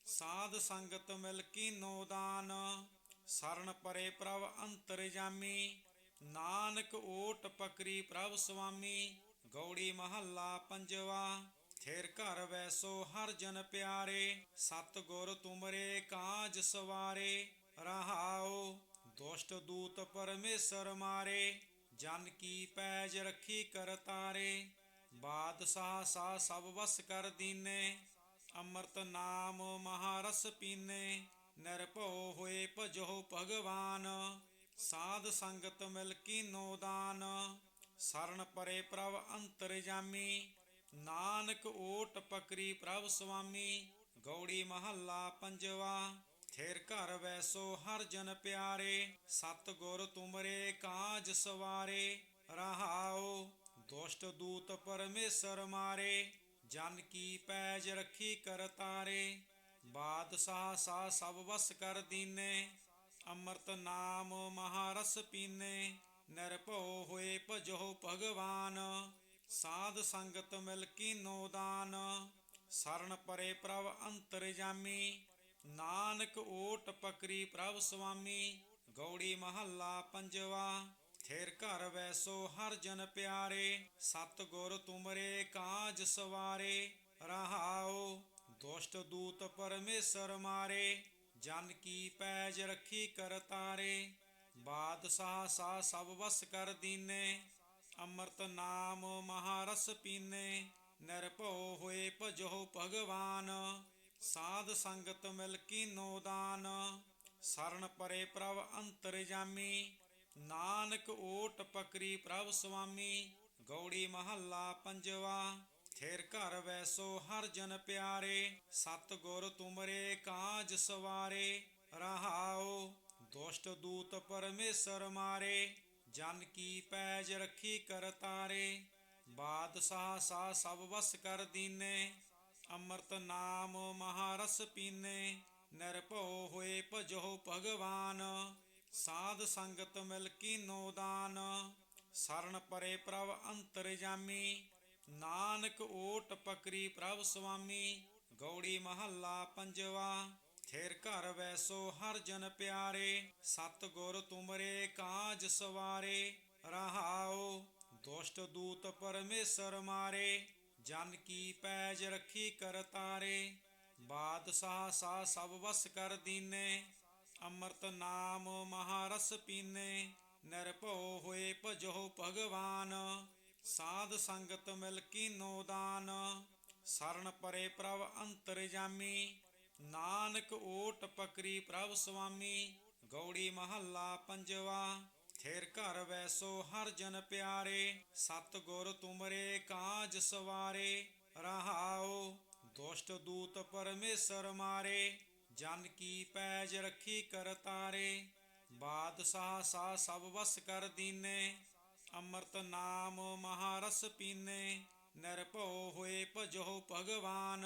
Speaker 1: ਸਾਧ ਸੰਗਤ ਮਿਲ ਕੀਨੋ ਦਾਨ। ਸਰਣ ਪਰੇ ਪ੍ਰਭ ਅੰਤਰਜਾਮੀ। ਨਾਨਕ ਓਟ ਪਕਰੀ ਪ੍ਰਭ ਸੁਆਮੀ। ਗੌੜੀ ਮਹੱਲਾ ਪੰਜਵਾ। ਥਿਰ ਘਰ ਵੈਸੋ ਹਰ ਜਨ ਪਿਆਰੇ। ਸਤਿਗੁਰ ਤੁਮਰੇ ਕਾਜ ਸਵਾਰੇ। ਰਹਾਉ ਦੁਸ਼ਟ ਦੂਤ ਪਰਮੇਸ਼ਰ ਮਾਰੇ। ਜਨ ਕੀ ਪੈਜ ਰੱਖੀ ਕਰਤਾਰੇ। ਬਾਦਸ਼ਾਹ ਸਾ ਸਭ ਵਸ ਕਰ ਦੀਨੇ। ਅੰਮ੍ਰਿਤ ਨਾਮ ਮਹਾਰਸ ਪੀਨੇ। ਨਿਰਭਉ ਹੋਏ ਭਜੋ ਭਗਵਾਨ। ਸਾਧ ਸੰਗਤ ਮਿਲ ਕੀਨੋ ਦਾਨ। ਸਰਣ ਪਰੇ ਪ੍ਰਭ ਅੰਤਰਜਾਮੀ। ਨਾਨਕ ਓਟ ਪਕਰੀ ਪ੍ਰਭ ਸੁਆਮੀ। ਗੌੜੀ ਮਹੱਲਾ ਪੰਜਵਾ। ਥਿਰ ਘਰ ਵੈਸੋ ਹਰ ਜਨ ਪਿਆਰੇ। ਸਤਿਗੁਰ ਤੁਮਰੇ ਕਾਜ ਸਵਾਰੇ। ਰਹਾਉ ਦੁਸ਼ਟ ਦੂਤ ਪਰਮੇਸ਼ਰ ਮਾਰੇ। ਜਨ ਕੀ ਪੈਜ ਰੱਖੀ ਕਰਤਾਰੇ। ਬਾਦਸ਼ਾਹ ਸਾ ਸਭ ਵਸ ਕਰ ਦੀਨੇ। ਅੰਮ੍ਰਿਤ ਨਾਮ ਮਹਾਰਸ ਪੀਨੇ। ਨਿਰਭਉ ਹੋਏ ਭਜੋ ਭਗਵਾਨ। ਸਾਧ ਸੰਗਤ ਮਿਲ ਕੀਨੋ ਦਾਨ। ਸਰਣ ਪਰੇ ਪ੍ਰਭ ਅੰਤਰਜਾਮੀ। ਨਾਨਕ ਓਟ ਪਕਰੀ ਪ੍ਰਭ ਸੁਆਮੀ। ਗੌੜੀ ਮਹੱਲਾ ਪੰਜਵਾ। ਥਿਰ ਘਰ ਵੈਸੋ ਹਰ ਜਨ ਪਿਆਰੇ। ਸਤਿਗੁਰ ਤੁਮਰੇ ਕਾਜ ਸਵਾਰੇ। ਰਹਾਉ ਦੁਸ਼ਟ ਦੂਤ ਪਰਮੇਸ਼ਰ ਮਾਰੇ। ਜਨ ਕੀ ਪੈਜ ਰੱਖੀ ਕਰਤਾਰੇ। ਬਾਦਸ਼ਾਹ ਸਾ ਸਭ ਵਸ ਕਰ ਦੀਨੇ। ਅੰਮ੍ਰਿਤ ਨਾਮ ਮਹਾਰਸ ਪੀਨੇ। ਨਿਰਭਉ ਹੋਏ ਭਜੋ ਭਗਵਾਨ। ਸਾਧ ਸੰਗਤ ਮਿਲ ਕੀਨੋ ਦਾਨ। ਸਰਣ ਪਰੇ ਪ੍ਰਭ ਅੰਤਰਜਾਮੀ। ਨਾਨਕ ਓਟ ਪਕਰੀ ਪ੍ਰਭ ਸੁਆਮੀ। ਗੌੜੀ ਮਹੱਲਾ ਪੰਜਵਾ। ਥਿਰ ਘਰ ਵੈਸੋ ਹਰ ਜਨ ਪਿਆਰੇ। ਸਤਿਗੁਰ ਤੁਮਰੇ ਕਾਜ ਸਵਾਰੇ। ਰਹਾਉ ਦੁਸ਼ਟ ਦੂਤ ਪਰਮੇਸ਼ਰ ਮਾਰੇ। ਜਨ ਕੀ ਪੈਜ ਰੱਖੀ ਕਰਤਾਰੇ। ਬਾਦਸ਼ਾਹ ਸਾ ਸਭ ਵਸ ਕਰ ਦੀਨੇ। ਅੰਮ੍ਰਿਤ ਨਾਮ ਮਹਾਰਸ ਪੀਨੇ। ਨਿਰਭਉ ਹੋਏ ਭਜੋ ਭਗਵਾਨ। ਸਾਧ ਸੰਗਤ ਮਿਲ ਕੀਨੋ ਦਾਨ। ਸਰਣ ਪਰੇ ਪ੍ਰਭ ਅੰਤਰਜਾਮੀ। ਨਾਨਕ ਓਟ ਪਕਰੀ ਪ੍ਰਭ ਸੁਆਮੀ। ਗੌੜੀ ਮਹੱਲਾ ਪੰਜਵਾ। ਥਿਰ ਘਰ ਵੈਸੋ ਹਰ ਜਨ ਪਿਆਰੇ। ਸਤਿਗੁਰ ਤੁਮਰੇ ਕਾਜ ਸਵਾਰੇ। ਰਹਾਉ ਦੁਸ਼ਟ ਦੂਤ ਪਰਮੇਸ਼ਰ ਮਾਰੇ, ਜਨ ਕੀ ਪੈਜ ਰੱਖੀ ਕਰਤਾਰੇ। ਬਾਦਸ਼ਾਹ ਸਾ ਸਭ ਵਸ ਕਰ ਦੀਨੇ, ਅੰਮ੍ਰਿਤ ਨਾਮ ਮਹਾਰਸ ਪੀਨੇ। ਨਿਰਭਉ ਹੋਏ ਭਜੋ ਭਗਵਾਨ, ਸਾਧ ਸੰਗਤ ਮਿਲ ਕੀਨੋ ਦਾਨ। ਸਰਣ ਪਰੇ ਪ੍ਰਭ ਅੰਤਰਜਾਮੀ, ਨਾਨਕ ਓਟ ਪਕਰੀ ਪ੍ਰਭ ਸੁਆਮੀ। ਗੌੜੀ ਮਹੱਲਾ ਪੰਜਵਾ। ਥਿਰ ਘਰ ਵੈਸੋ ਹਰ ਜਨ ਪਿਆਰੇ, ਸਤਿਗੁਰ ਤੁਮਰੇ ਕਾਜ ਸਵਾਰੇ। ਰਹਾਉ ਦੁਸ਼ਟ ਦੂਤ ਪਰਮੇਸ਼ਰ ਮਾਰੇ, ਜਨ ਕੀ ਪੈਜ ਰੱਖੀ ਕਰਤਾਰੇ। ਬਾਦਸ਼ਾਹ ਸਾ ਸਭ ਵਸ ਕਰ ਦੀਨੇ, ਅੰਮ੍ਰਿਤ ਨਾਮ ਮਹਾਰਸ ਪੀਨੇ। ਨਿਰਭਉ ਹੋਏ ਭਜੋ ਭਗਵਾਨ,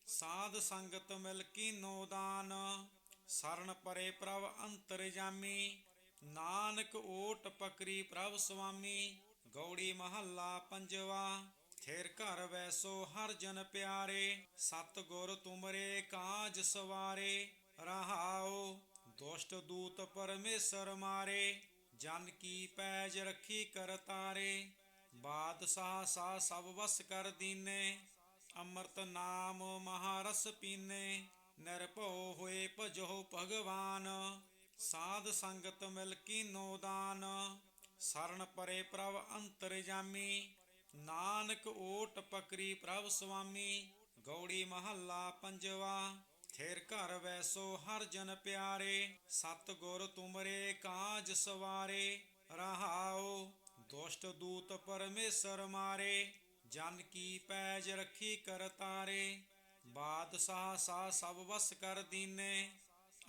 Speaker 1: ਸਾਧ ਸੰਗਤ ਮਿਲ ਕੀਨੋ ਦਾਨ। ਸਰਣ ਪਰੇ ਪ੍ਰਭ ਅੰਤਰਜਾਮੀ, ਨਾਨਕ ਓਟ ਪਕਰੀ ਪ੍ਰਭ ਸੁਆਮੀ। ਗੌੜੀ ਮਹੱਲਾ ਪੰਜਵਾ। ਥਿਰ ਘਰ ਵੈਸੋ ਹਰ ਜਨ ਪਿਆਰੇ, ਸਤਿਗੁਰ ਤੁਮਰੇ ਕਾਜ ਸਵਾਰੇ। ਰਹਾਉ ਦੁਸ਼ਟ ਦੂਤ ਪਰਮੇਸ਼ਰ ਮਾਰੇ, ਜਨ ਕੀ ਪੈਜ ਰੱਖੀ ਕਰਤਾਰੇ। ਬਾਦਸ਼ਾਹ ਸਾ ਸਭ ਵਸ ਕਰ ਦੀਨੇ, ਅੰਮ੍ਰਿਤ ਨਾਮ ਮਹਾਰਸ ਪੀਨੇ। ਨਿਰਭਉ ਹੋਏ ਭਜੋ ਭਗਵਾਨ, ਸਾਧ ਸੰਗਤ ਮਿਲ ਕੀਨੋ ਦਾਨ। ਸਰਣ ਪਰੇ ਪ੍ਰਭ ਅੰਤਰਜਾਮੀ, ਨਾਨਕ ਓਟ ਪਕਰੀ ਪ੍ਰਭ ਸੁਆਮੀ। ਗੌੜੀ ਮਹੱਲਾ ਪੰਜਵਾ। ਥਿਰ ਘਰ ਵੈਸੋ ਹਰ ਜਨ ਪਿਆਰੇ, ਸਤਿਗੁਰ ਤੁਮਰੇ ਕਾਜ ਸਵਾਰੇ। ਰਹਾਉ ਦੁਸ਼ਟ ਦੂਤ ਪਰਮੇਸ਼ਰ ਮਾਰੇ, ਜਨ ਕੀ ਪੈਜ ਰੱਖੀ ਕਰਤਾਰੇ। ਬਾਦਸ਼ਾਹ ਸਾ ਸਭ ਵਸ ਕਰ ਦੀਨੇ,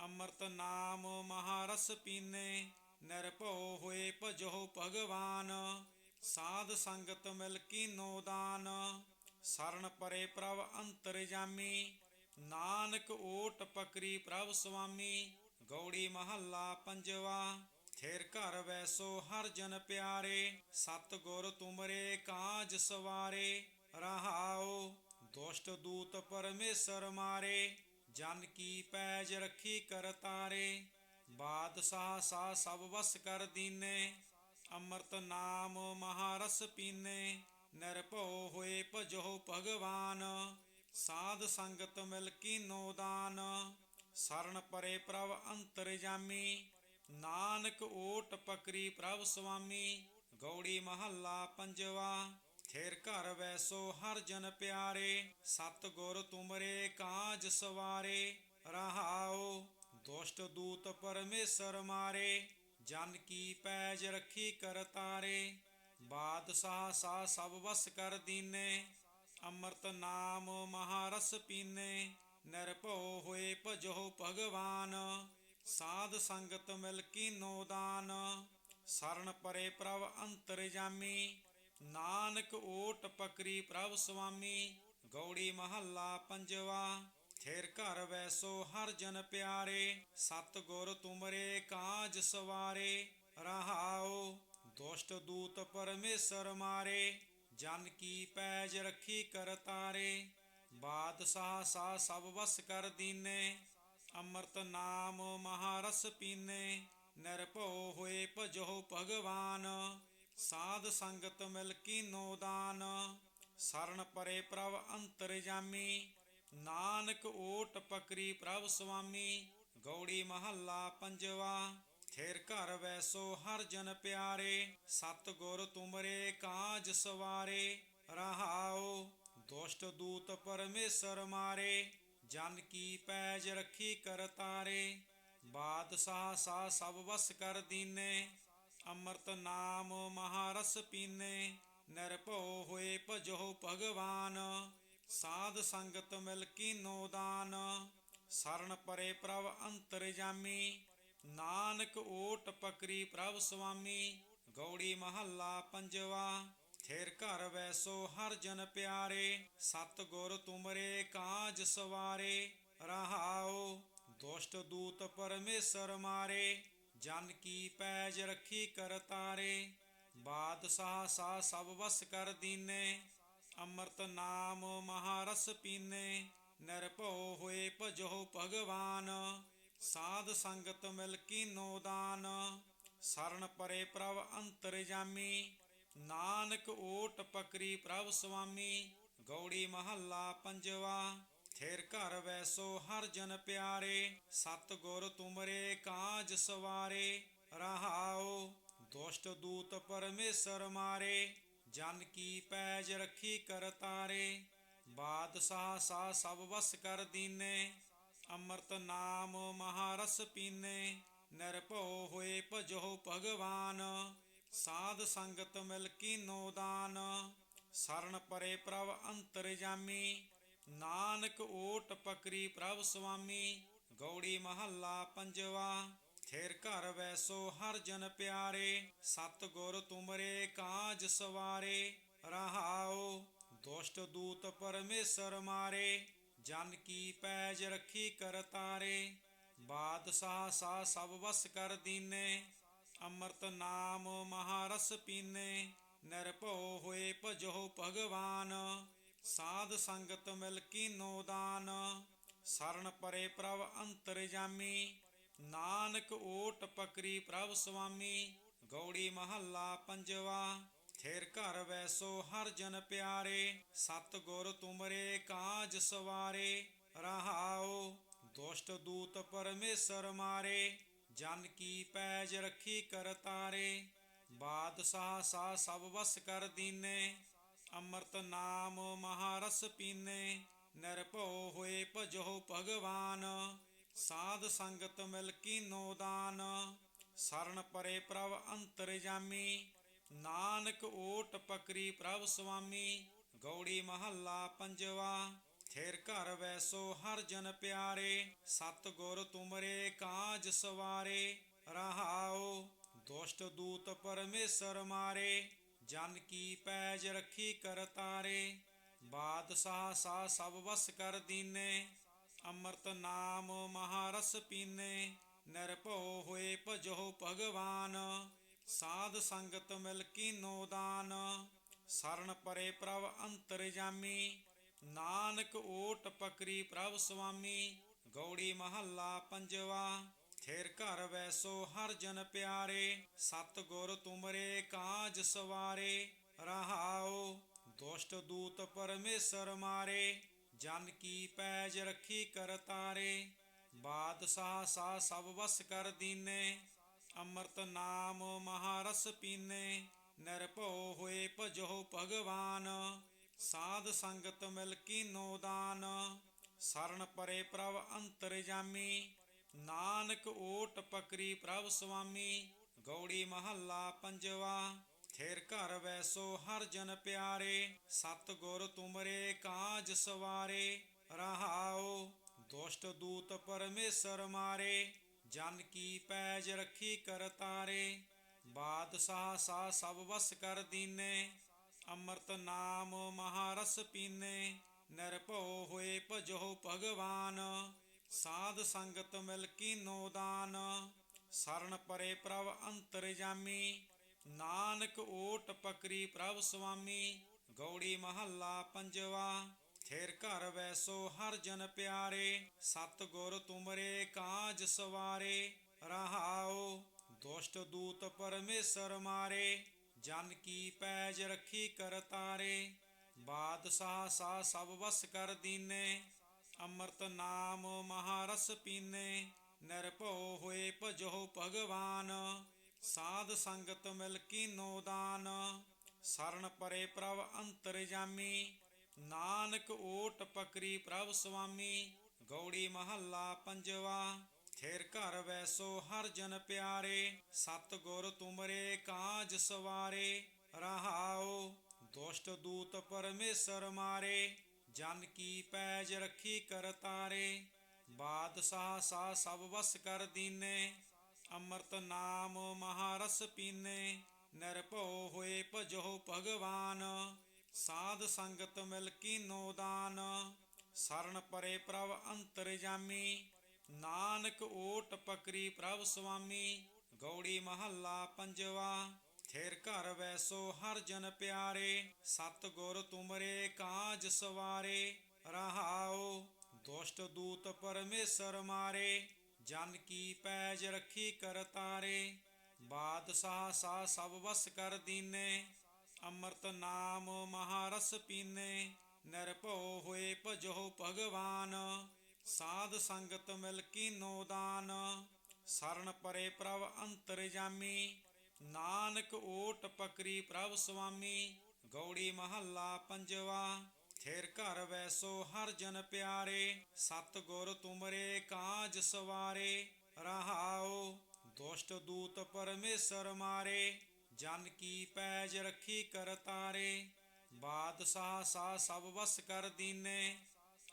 Speaker 1: ਅੰਮ੍ਰਿਤ ਨਾਮ ਮਹਾਰਸ ਪੀਨੇ। ਨਿਰਭਉ ਹੋਏ ਭਜੋ ਭਗਵਾਨ, ਸਾਧ ਸੰਗਤ ਮਿਲ ਕੀਨੋ ਦਾਨ। ਸਰਣ ਪਰੇ ਪ੍ਰਭ ਅੰਤਰਜਾਮੀ, ਨਾਨਕ ਓਟ ਪਕਰੀ ਪ੍ਰਭ ਸੁਆਮੀ। ਗੌੜੀ ਮਹੱਲਾ ਪੰਜਵਾ। ਥਿਰ ਘਰ ਵੈਸੋ ਹਰ ਜਨ ਪਿਆਰੇ, ਸਤਿਗੁਰ ਤੁਮਰੇ ਕਾਜ ਸਵਾਰੇ। ਰਹਾਉ ਦੁਸ਼ਟ ਦੂਤ ਪਰਮੇਸ਼ਰ ਮਾਰੇ, ਜਨ ਕੀ ਪੈਜ ਰੱਖੀ ਕਰਤਾਰੇ। ਬਾਦਸ਼ਾਹ ਸਾ ਸਭ ਵਸ ਕਰ ਦੀਨੇ, ਅੰਮ੍ਰਿਤ ਨਾਮ ਮਹਾਰਸ ਪੀਨੇ। ਨਿਰਭਉ ਹੋਏ ਭਜੋ ਭਗਵਾਨ, ਸਾਧ ਸੰਗਤ ਮਿਲ ਕੀਨੋ ਦਾਨ। ਸਰਣ ਪਰੇ ਪ੍ਰਭ ਅੰਤਰਜਾਮੀ, ਨਾਨਕ ਓਟ ਪਕਰੀ ਪ੍ਰਭ ਸੁਆਮੀ। ਗੌੜੀ ਮਹੱਲਾ ਪੰਜਵਾ। ਥਿਰ ਘਰ ਵੈਸੋ ਹਰ ਜਨ ਪਿਆਰੇ, ਸਤਿਗੁਰ ਤੁਮਰੇ ਕਾਜ ਸਵਾਰੇ। ਰਹਾਉ ਦੁਸ਼ਟ ਦੂਤ ਪਰਮੇਸ਼ਰ ਮਾਰੇ, ਜਨ ਕੀ ਪੈਜ ਰੱਖੀ ਕਰਤਾਰੇ। ਬਾਦਸ਼ਾਹ ਸਾ ਸਭ ਵਸ ਕਰ ਦੀਨੇ, ਅੰਮ੍ਰਿਤ ਨਾਮ ਮਹਾਰਸ ਪੀਨੇ। ਨਿਰਭਉ ਹੋਏ ਭਜੋ ਭਗਵਾਨ, ਸਾਧ ਸੰਗਤ ਮਿਲ ਕੀਨੋ ਦਾਨ। ਸਰਣ ਪਰੇ ਪ੍ਰਭ ਅੰਤਰਜਾਮੀ, ਨਾਨਕ ਓਟ ਪਕਰੀ ਪ੍ਰਭ ਸੁਆਮੀ। ਗੌੜੀ ਮਹੱਲਾ ਪੰਜਵਾ। ਥਿਰ ਘਰ ਵੈਸੋ ਹਰ ਜਨ ਪਿਆਰੇ, ਸਤਿਗੁਰ ਤੁਮਰੇ ਕਾਜ ਸਵਾਰੇ। ਰਹਾਉ ਦੁਸ਼ਟ ਦੂਤ ਪਰਮੇਸ਼ਰ ਮਾਰੇ, ਜਨ ਕੀ ਪੈਜ ਰੱਖੀ ਕਰਤਾਰੇ। ਬਾਦਸ਼ਾਹ ਸਾ ਸਭ ਵਸ ਕਰ ਦੀਨੇ, ਅੰਮ੍ਰਿਤ ਨਾਮ ਮਹਾਰਸ ਪੀਨੇ। ਨਿਰਭਉ ਹੋਏ ਭਜੋ ਭਗਵਾਨ, ਸਾਧ ਸੰਗਤ ਮਿਲ ਕੀਨੋ ਦਾਨ। ਸਰਣ ਪਰੇ ਪ੍ਰਭ ਅੰਤਰਜਾਮੀ, ਨਾਨਕ ਓਟ ਪਕਰੀ ਪ੍ਰਭ ਸੁਆਮੀ। ਗੌੜੀ ਮਹੱਲਾ ਪੰਜਵਾ। ਥਿਰ ਘਰ ਵੈਸੋ ਹਰ ਜਨ ਪਿਆਰੇ, ਸਤਿਗੁਰ ਤੁਮਰੇ ਕਾਜ ਸਵਾਰੇ। ਰਹਾਉ ਦੁਸ਼ਟ ਦੂਤ ਪਰਮੇਸ਼ਰ ਮਾਰੇ, ਜਨ ਕੀ ਪੈਜ ਰੱਖੀ ਕਰਤਾਰੇ। ਬਾਦਸ਼ਾਹ ਸਾ ਸਭ ਵਸ ਕਰ ਦੀਨੇ, ਅੰਮ੍ਰਿਤ ਨਾਮ ਮਹਾਰਸ ਪੀਨੇ। ਨਿਰਭਉ ਹੋਏ ਭਜੋ ਭਗਵਾਨ, ਸਾਧ ਸੰਗਤ ਮਿਲ ਕੀਨੋ ਦਾਨ। ਸਰਣ ਪਰੇ ਪ੍ਰਭ ਅੰਤਰਜਾਮੀ, ਨਾਨਕ ਓਟ ਪਕਰੀ ਪ੍ਰਭ ਸੁਆਮੀ। ਗੌੜੀ ਮਹੱਲਾ ਪੰਜਵਾ। ਥਿਰ ਘਰ ਵੈਸੋ ਹਰ ਜਨ ਪਿਆਰੇ, ਸਤਿਗੁਰ ਤੁਮਰੇ ਕਾਜ ਸਵਾਰੇ। ਰਹਾਉ ਦੁਸ਼ਟ ਦੂਤ ਪਰਮੇਸ਼ਰ ਮਾਰੇ, ਜਨ ਕੀ ਪੈਜ ਰੱਖੀ ਕਰਤਾਰੇ। ਬਾਦਸ਼ਾਹ ਸਾ ਸਭ ਵਸ ਕਰ ਦੀਨੇ, ਅੰਮ੍ਰਿਤ ਨਾਮ ਮਹਾਰਸ ਪੀਨੇ। ਨਿਰਭਉ ਹੋਏ ਭਜੋ ਭਗਵਾਨ, ਸਾਧ ਸੰਗਤ ਮਿਲ ਕੀਨੋ ਦਾਨ। ਸਰਣ ਪਰੇ ਪ੍ਰਭ ਅੰਤਰਜਾਮੀ, ਨਾਨਕ ਓਟ ਪਕਰੀ ਪ੍ਰਭ ਸੁਆਮੀ। ਗੌੜੀ ਮਹੱਲਾ ਪੰਜਵਾ। ਥਿਰ ਘਰ ਵੈਸੋ ਹਰ ਜਨ ਪਿਆਰੇ, ਸਤਿਗੁਰ ਤੁਮਰੇ ਕਾਜ ਸਵਾਰੇ। ਰਹਾਉ ਦੁਸ਼ਟ ਦੂਤ ਪਰਮੇਸ਼ਰ ਮਾਰੇ, ਜਨ ਕੀ ਪੈਜ ਰੱਖੀ ਕਰਤਾਰੇ। ਬਾਦਸ਼ਾਹ ਸਾ ਸਭ ਵਸ ਕਰ ਦੀਨੇ, ਅੰਮ੍ਰਿਤ ਨਾਮ ਮਹਾਰਸ ਪੀਨੇ। ਨਿਰਭਉ ਹੋਏ ਭਜੋ ਭਗਵਾਨ, ਸਾਧ ਸੰਗਤ ਮਿਲ ਕੀਨੋ ਦਾਨ। ਸਰਣ ਪਰੇ ਪ੍ਰਭ ਅੰਤਰਜਾਮੀ, ਨਾਨਕ ਓਟ ਪਕਰੀ ਪ੍ਰਭ ਸੁਆਮੀ। ਗੌੜੀ ਮਹੱਲਾ ਪੰਜਵਾ। ਥਿਰ ਘਰ ਵੈਸੋ ਹਰ ਜਨ ਪਿਆਰੇ, ਸਤਿਗੁਰ ਤੁਮਰੇ ਕਾਜ ਸਵਾਰੇ। ਰਹਾਉ ਦੁਸ਼ਟ ਦੂਤ ਪਰਮੇਸ਼ਰ ਮਾਰੇ, ਜਨ ਕੀ ਪੈਜ ਰੱਖੀ ਕਰਤਾਰੇ। ਬਾਦਸ਼ਾਹ ਸਾ ਸਭ ਵਸ ਕਰ ਦੀਨੇ, ਅੰਮ੍ਰਿਤ ਨਾਮ ਮਹਾਰਸ ਪੀਨੇ। ਨਿਰਭਉ ਹੋਏ ਭਜੋ ਭਗਵਾਨ, ਸਾਧ ਸੰਗਤ ਮਿਲ ਕੀਨੋ ਦਾਨ। ਸਰਣ ਪਰੇ ਪ੍ਰਭ ਅੰਤਰਜਾਮੀ, ਨਾਨਕ ਓਟ ਪਕਰੀ ਪ੍ਰਭ ਸੁਆਮੀ। ਗੌੜੀ ਮਹੱਲਾ ਪੰਜਵਾ। ਥਿਰ ਘਰ ਵੈਸੋ ਹਰ ਜਨ ਪਿਆਰੇ, ਸਤਿਗੁਰ ਤੁਮਰੇ ਕਾਜ ਸਵਾਰੇ। ਰਹਾਉ ਦੁਸ਼ਟ ਦੂਤ ਪਰਮੇਸ਼ਰ ਮਾਰੇ, ਜਨ ਕੀ ਪੈਜ ਰੱਖੀ ਕਰਤਾਰੇ। ਬਾਦਸ਼ਾਹ ਸਾ ਸਭ ਵਸ ਕਰ ਦੀਨੇ, ਅੰਮ੍ਰਿਤ ਨਾਮ ਮਹਾਰਸ ਪੀਨੇ। ਨਿਰਭਉ ਹੋਏ ਭਜੋ ਭਗਵਾਨ, ਸਾਧ ਸੰਗਤ ਮਿਲ ਕੀਨੋ ਦਾਨ। ਸਰਣ ਪਰੇ ਪ੍ਰਭ ਅੰਤਰਜਾਮੀ, ਨਾਨਕ ਓਟ ਪਕਰੀ ਪ੍ਰਭ ਸੁਆਮੀ। ਗੌੜੀ ਮਹੱਲਾ ਪੰਜਵਾ। ਥਿਰ ਘਰ ਵੈਸੋ ਹਰ ਜਨ ਪਿਆਰੇ, ਸਤਿਗੁਰ ਤੁਮਰੇ ਕਾਜ ਸਵਾਰੇ। ਰਹਾਉ ਦੁਸ਼ਟ ਦੂਤ ਪਰਮੇਸ਼ਰ ਮਾਰੇ, ਜਨ ਕੀ ਪੈਜ ਰੱਖੀ ਕਰਤਾਰੇ। ਬਾਦਸ਼ਾਹ ਸਾ ਸਭ ਵਸ ਕਰ ਦੀਨੇ, ਅੰਮ੍ਰਿਤ ਨਾਮ ਮਹਾਰਸ ਪੀਨੇ। ਨਿਰਭਉ ਹੋਏ ਭਜੋ ਭਗਵਾਨ, ਸਾਧ ਸੰਗਤ ਮਿਲ ਕੀਨੋ ਦਾਨ। ਸਰਣ ਪਰੇ ਪ੍ਰਭ ਅੰਤਰਜਾਮੀ, ਨਾਨਕ ਓਟ ਪਕਰੀ ਪ੍ਰਭ ਸੁਆਮੀ। ਗੌੜੀ ਮਹੱਲਾ ਪੰਜਵਾ। ਥਿਰ ਘਰ ਵੈਸੋ ਹਰ ਜਨ ਪਿਆਰੇ, ਸਤਿਗੁਰ ਤੁਮਰੇ ਕਾਜ ਸਵਾਰੇ। ਰਹਾਉ ਦੁਸ਼ਟ ਦੂਤ ਪਰਮੇਸ਼ਰ ਮਾਰੇ, ਜਨ ਕੀ ਪੈਜ ਰੱਖੀ ਕਰਤਾਰੇ। ਬਾਦਸ਼ਾਹ ਸਾ ਸਭ ਵਸ ਕਰ ਦੀਨੇ, ਅੰਮ੍ਰਿਤ ਨਾਮ ਮਹਾਰਸ ਪੀਨੇ। ਨਿਰਭਉ ਹੋਏ ਭਜੋ ਭਗਵਾਨ, ਸਾਧ ਸੰਗਤ ਮਿਲ ਕੀਨੋ ਦਾਨ। ਸਰਣ ਪਰੇ ਪ੍ਰਭ ਅੰਤਰਜਾਮੀ, ਨਾਨਕ ਓਟ ਪਕਰੀ ਪ੍ਰਭ ਸੁਆਮੀ। ਗੌੜੀ ਮਹੱਲਾ ਪੰਜਵਾ। ਥਿਰ ਘਰ ਵੈਸੋ ਹਰ ਜਨ ਪਿਆਰੇ, ਸਤਿਗੁਰ ਤੁਮਰੇ ਕਾਜ ਸਵਾਰੇ। ਰਹਾਉ ਦੁਸ਼ਟ ਦੂਤ ਪਰਮੇਸ਼ਰ ਮਾਰੇ, ਜਨ ਕੀ ਪੈਜ ਰੱਖੀ ਕਰਤਾਰੇ। ਬਾਦਸ਼ਾਹ ਸਾ ਸਭ ਵਸ ਕਰ ਦੀਨੇ, ਅੰਮ੍ਰਿਤ ਨਾਮ ਮਹਾਰਸ ਪੀਨੇ। ਨਿਰਭਉ ਹੋਏ ਭਜੋ ਭਗਵਾਨ, ਸਾਧ ਸੰਗਤ ਮਿਲ ਕੀਨੋ ਦਾਨ। ਸਰਣ ਪਰੇ ਪ੍ਰਭ ਅੰਤਰਜਾਮੀ, ਨਾਨਕ ਓਟ ਪਕਰੀ ਪ੍ਰਭ ਸੁਆਮੀ। ਗੌੜੀ ਮਹੱਲਾ ਪੰਜਵਾ। ਥਿਰ ਘਰ ਵੈਸੋ ਹਰ ਜਨ ਪਿਆਰੇ, ਸਤਿਗੁਰ ਤੁਮਰੇ ਕਾਜ ਸਵਾਰੇ। ਰਹਾਉ ਦੁਸ਼ਟ ਦੂਤ ਪਰਮੇਸ਼ਰ ਮਾਰੇ, ਜਨ ਕੀ ਪੈਜ ਰੱਖੀ ਕਰਤਾਰੇ। ਬਾਦਸ਼ਾਹ ਸਾ ਸਭ ਵਸ ਕਰ ਦੀਨੇ, ਅੰਮ੍ਰਿਤ ਨਾਮ ਮਹਾਰਸ ਪੀਨੇ। ਨਿਰਭਉ ਹੋਏ ਭਜੋ ਭਗਵਾਨ, ਸਾਧ ਸੰਗਤ ਮਿਲ ਕੀਨੋ ਦਾਨ। ਸਰਣ ਪਰੇ ਪ੍ਰਭ ਅੰਤਰਜਾਮੀ, ਨਾਨਕ ਓਟ ਪਕਰੀ ਪ੍ਰਭ ਸੁਆਮੀ। ਗੌੜੀ ਮਹੱਲਾ ਪੰਜਵਾ। ਥਿਰ ਘਰ ਵੈਸੋ ਹਰ ਜਨ ਪਿਆਰੇ, ਸਤਿਗੁਰ ਤੁਮਰੇ ਕਾਜ ਸਵਾਰੇ। ਰਹਾਉ ਦੁਸ਼ਟ ਦੂਤ ਪਰਮੇਸ਼ਰ ਮਾਰੇ, ਜਨ ਕੀ ਪੈਜ ਰੱਖੀ ਕਰਤਾਰੇ। ਬਾਦਸ਼ਾਹ ਸਾ ਸਭ ਵਸ ਕਰ ਦੀਨੇ, ਅੰਮ੍ਰਿਤ ਨਾਮ ਮਹਾਰਸ ਪੀਨੇ। ਨਿਰਭਉ ਹੋਏ ਭਜੋ ਭਗਵਾਨ, ਸਾਧ ਸੰਗਤ ਮਿਲ ਕੀਨੋ ਦਾਨ। ਸਰਣ ਪਰੇ ਪ੍ਰਭ ਅੰਤਰਜਾਮੀ, ਨਾਨਕ ਓਟ ਪਕਰੀ ਪ੍ਰਭ ਸੁਆਮੀ। ਗੌੜੀ ਮਹੱਲਾ ਪੰਜਵਾ। ਥਿਰ ਘਰ ਵੈਸੋ ਹਰ ਜਨ ਪਿਆਰੇ, ਸਤਿਗੁਰ ਤੁਮਰੇ ਕਾਜ ਸਵਾਰੇ। ਰਹਾਉ ਦੁਸ਼ਟ ਦੂਤ ਪਰਮੇਸ਼ਰ ਮਾਰੇ, ਜਨ ਕੀ ਪੈਜ ਰੱਖੀ ਕਰਤਾਰੇ। ਬਾਦਸ਼ਾਹ ਸਾ ਸਭ ਵਸ ਕਰ ਦੀਨੇ, ਅੰਮ੍ਰਿਤ ਨਾਮ ਮਹਾਰਸ ਪੀਨੇ, ਨਿਰਭਉ ਹੋਏ ਭਜੋ ਭਗਵਾਨ। ਸਾਧ ਸੰਗਤ ਮਿਲ ਕੀਨੋ ਦਾਨ, ਸਰਣ ਪਰੇ ਪ੍ਰਭ ਅੰਤਰਜਾਮੀ। ਨਾਨਕ ਓਟ ਪਕਰੀ ਪ੍ਰਭ ਸੁਆਮੀ, ਗੌੜੀ ਮਹੱਲਾ ਪੰਜਵਾ। ਥਿਰ ਘਰ ਵੈਸੋ ਹਰ ਜਨ ਪਿਆਰੇ, ਸਤਿਗੁਰ ਤੁਮਰੇ ਕਾਜ ਸਵਾਰੇ। ਰਹਾਉ ਦੁਸ਼ਟ ਦੂਤ ਪਰਮੇਸ਼ਰ ਮਾਰੇ, ਜਨ ਕੀ ਪੈਜ ਰੱਖੀ ਕਰਤਾਰੇ। ਬਾਦਸ਼ਾਹ ਸਾ ਸਭ ਵਸ ਕਰ ਦੀਨੇ,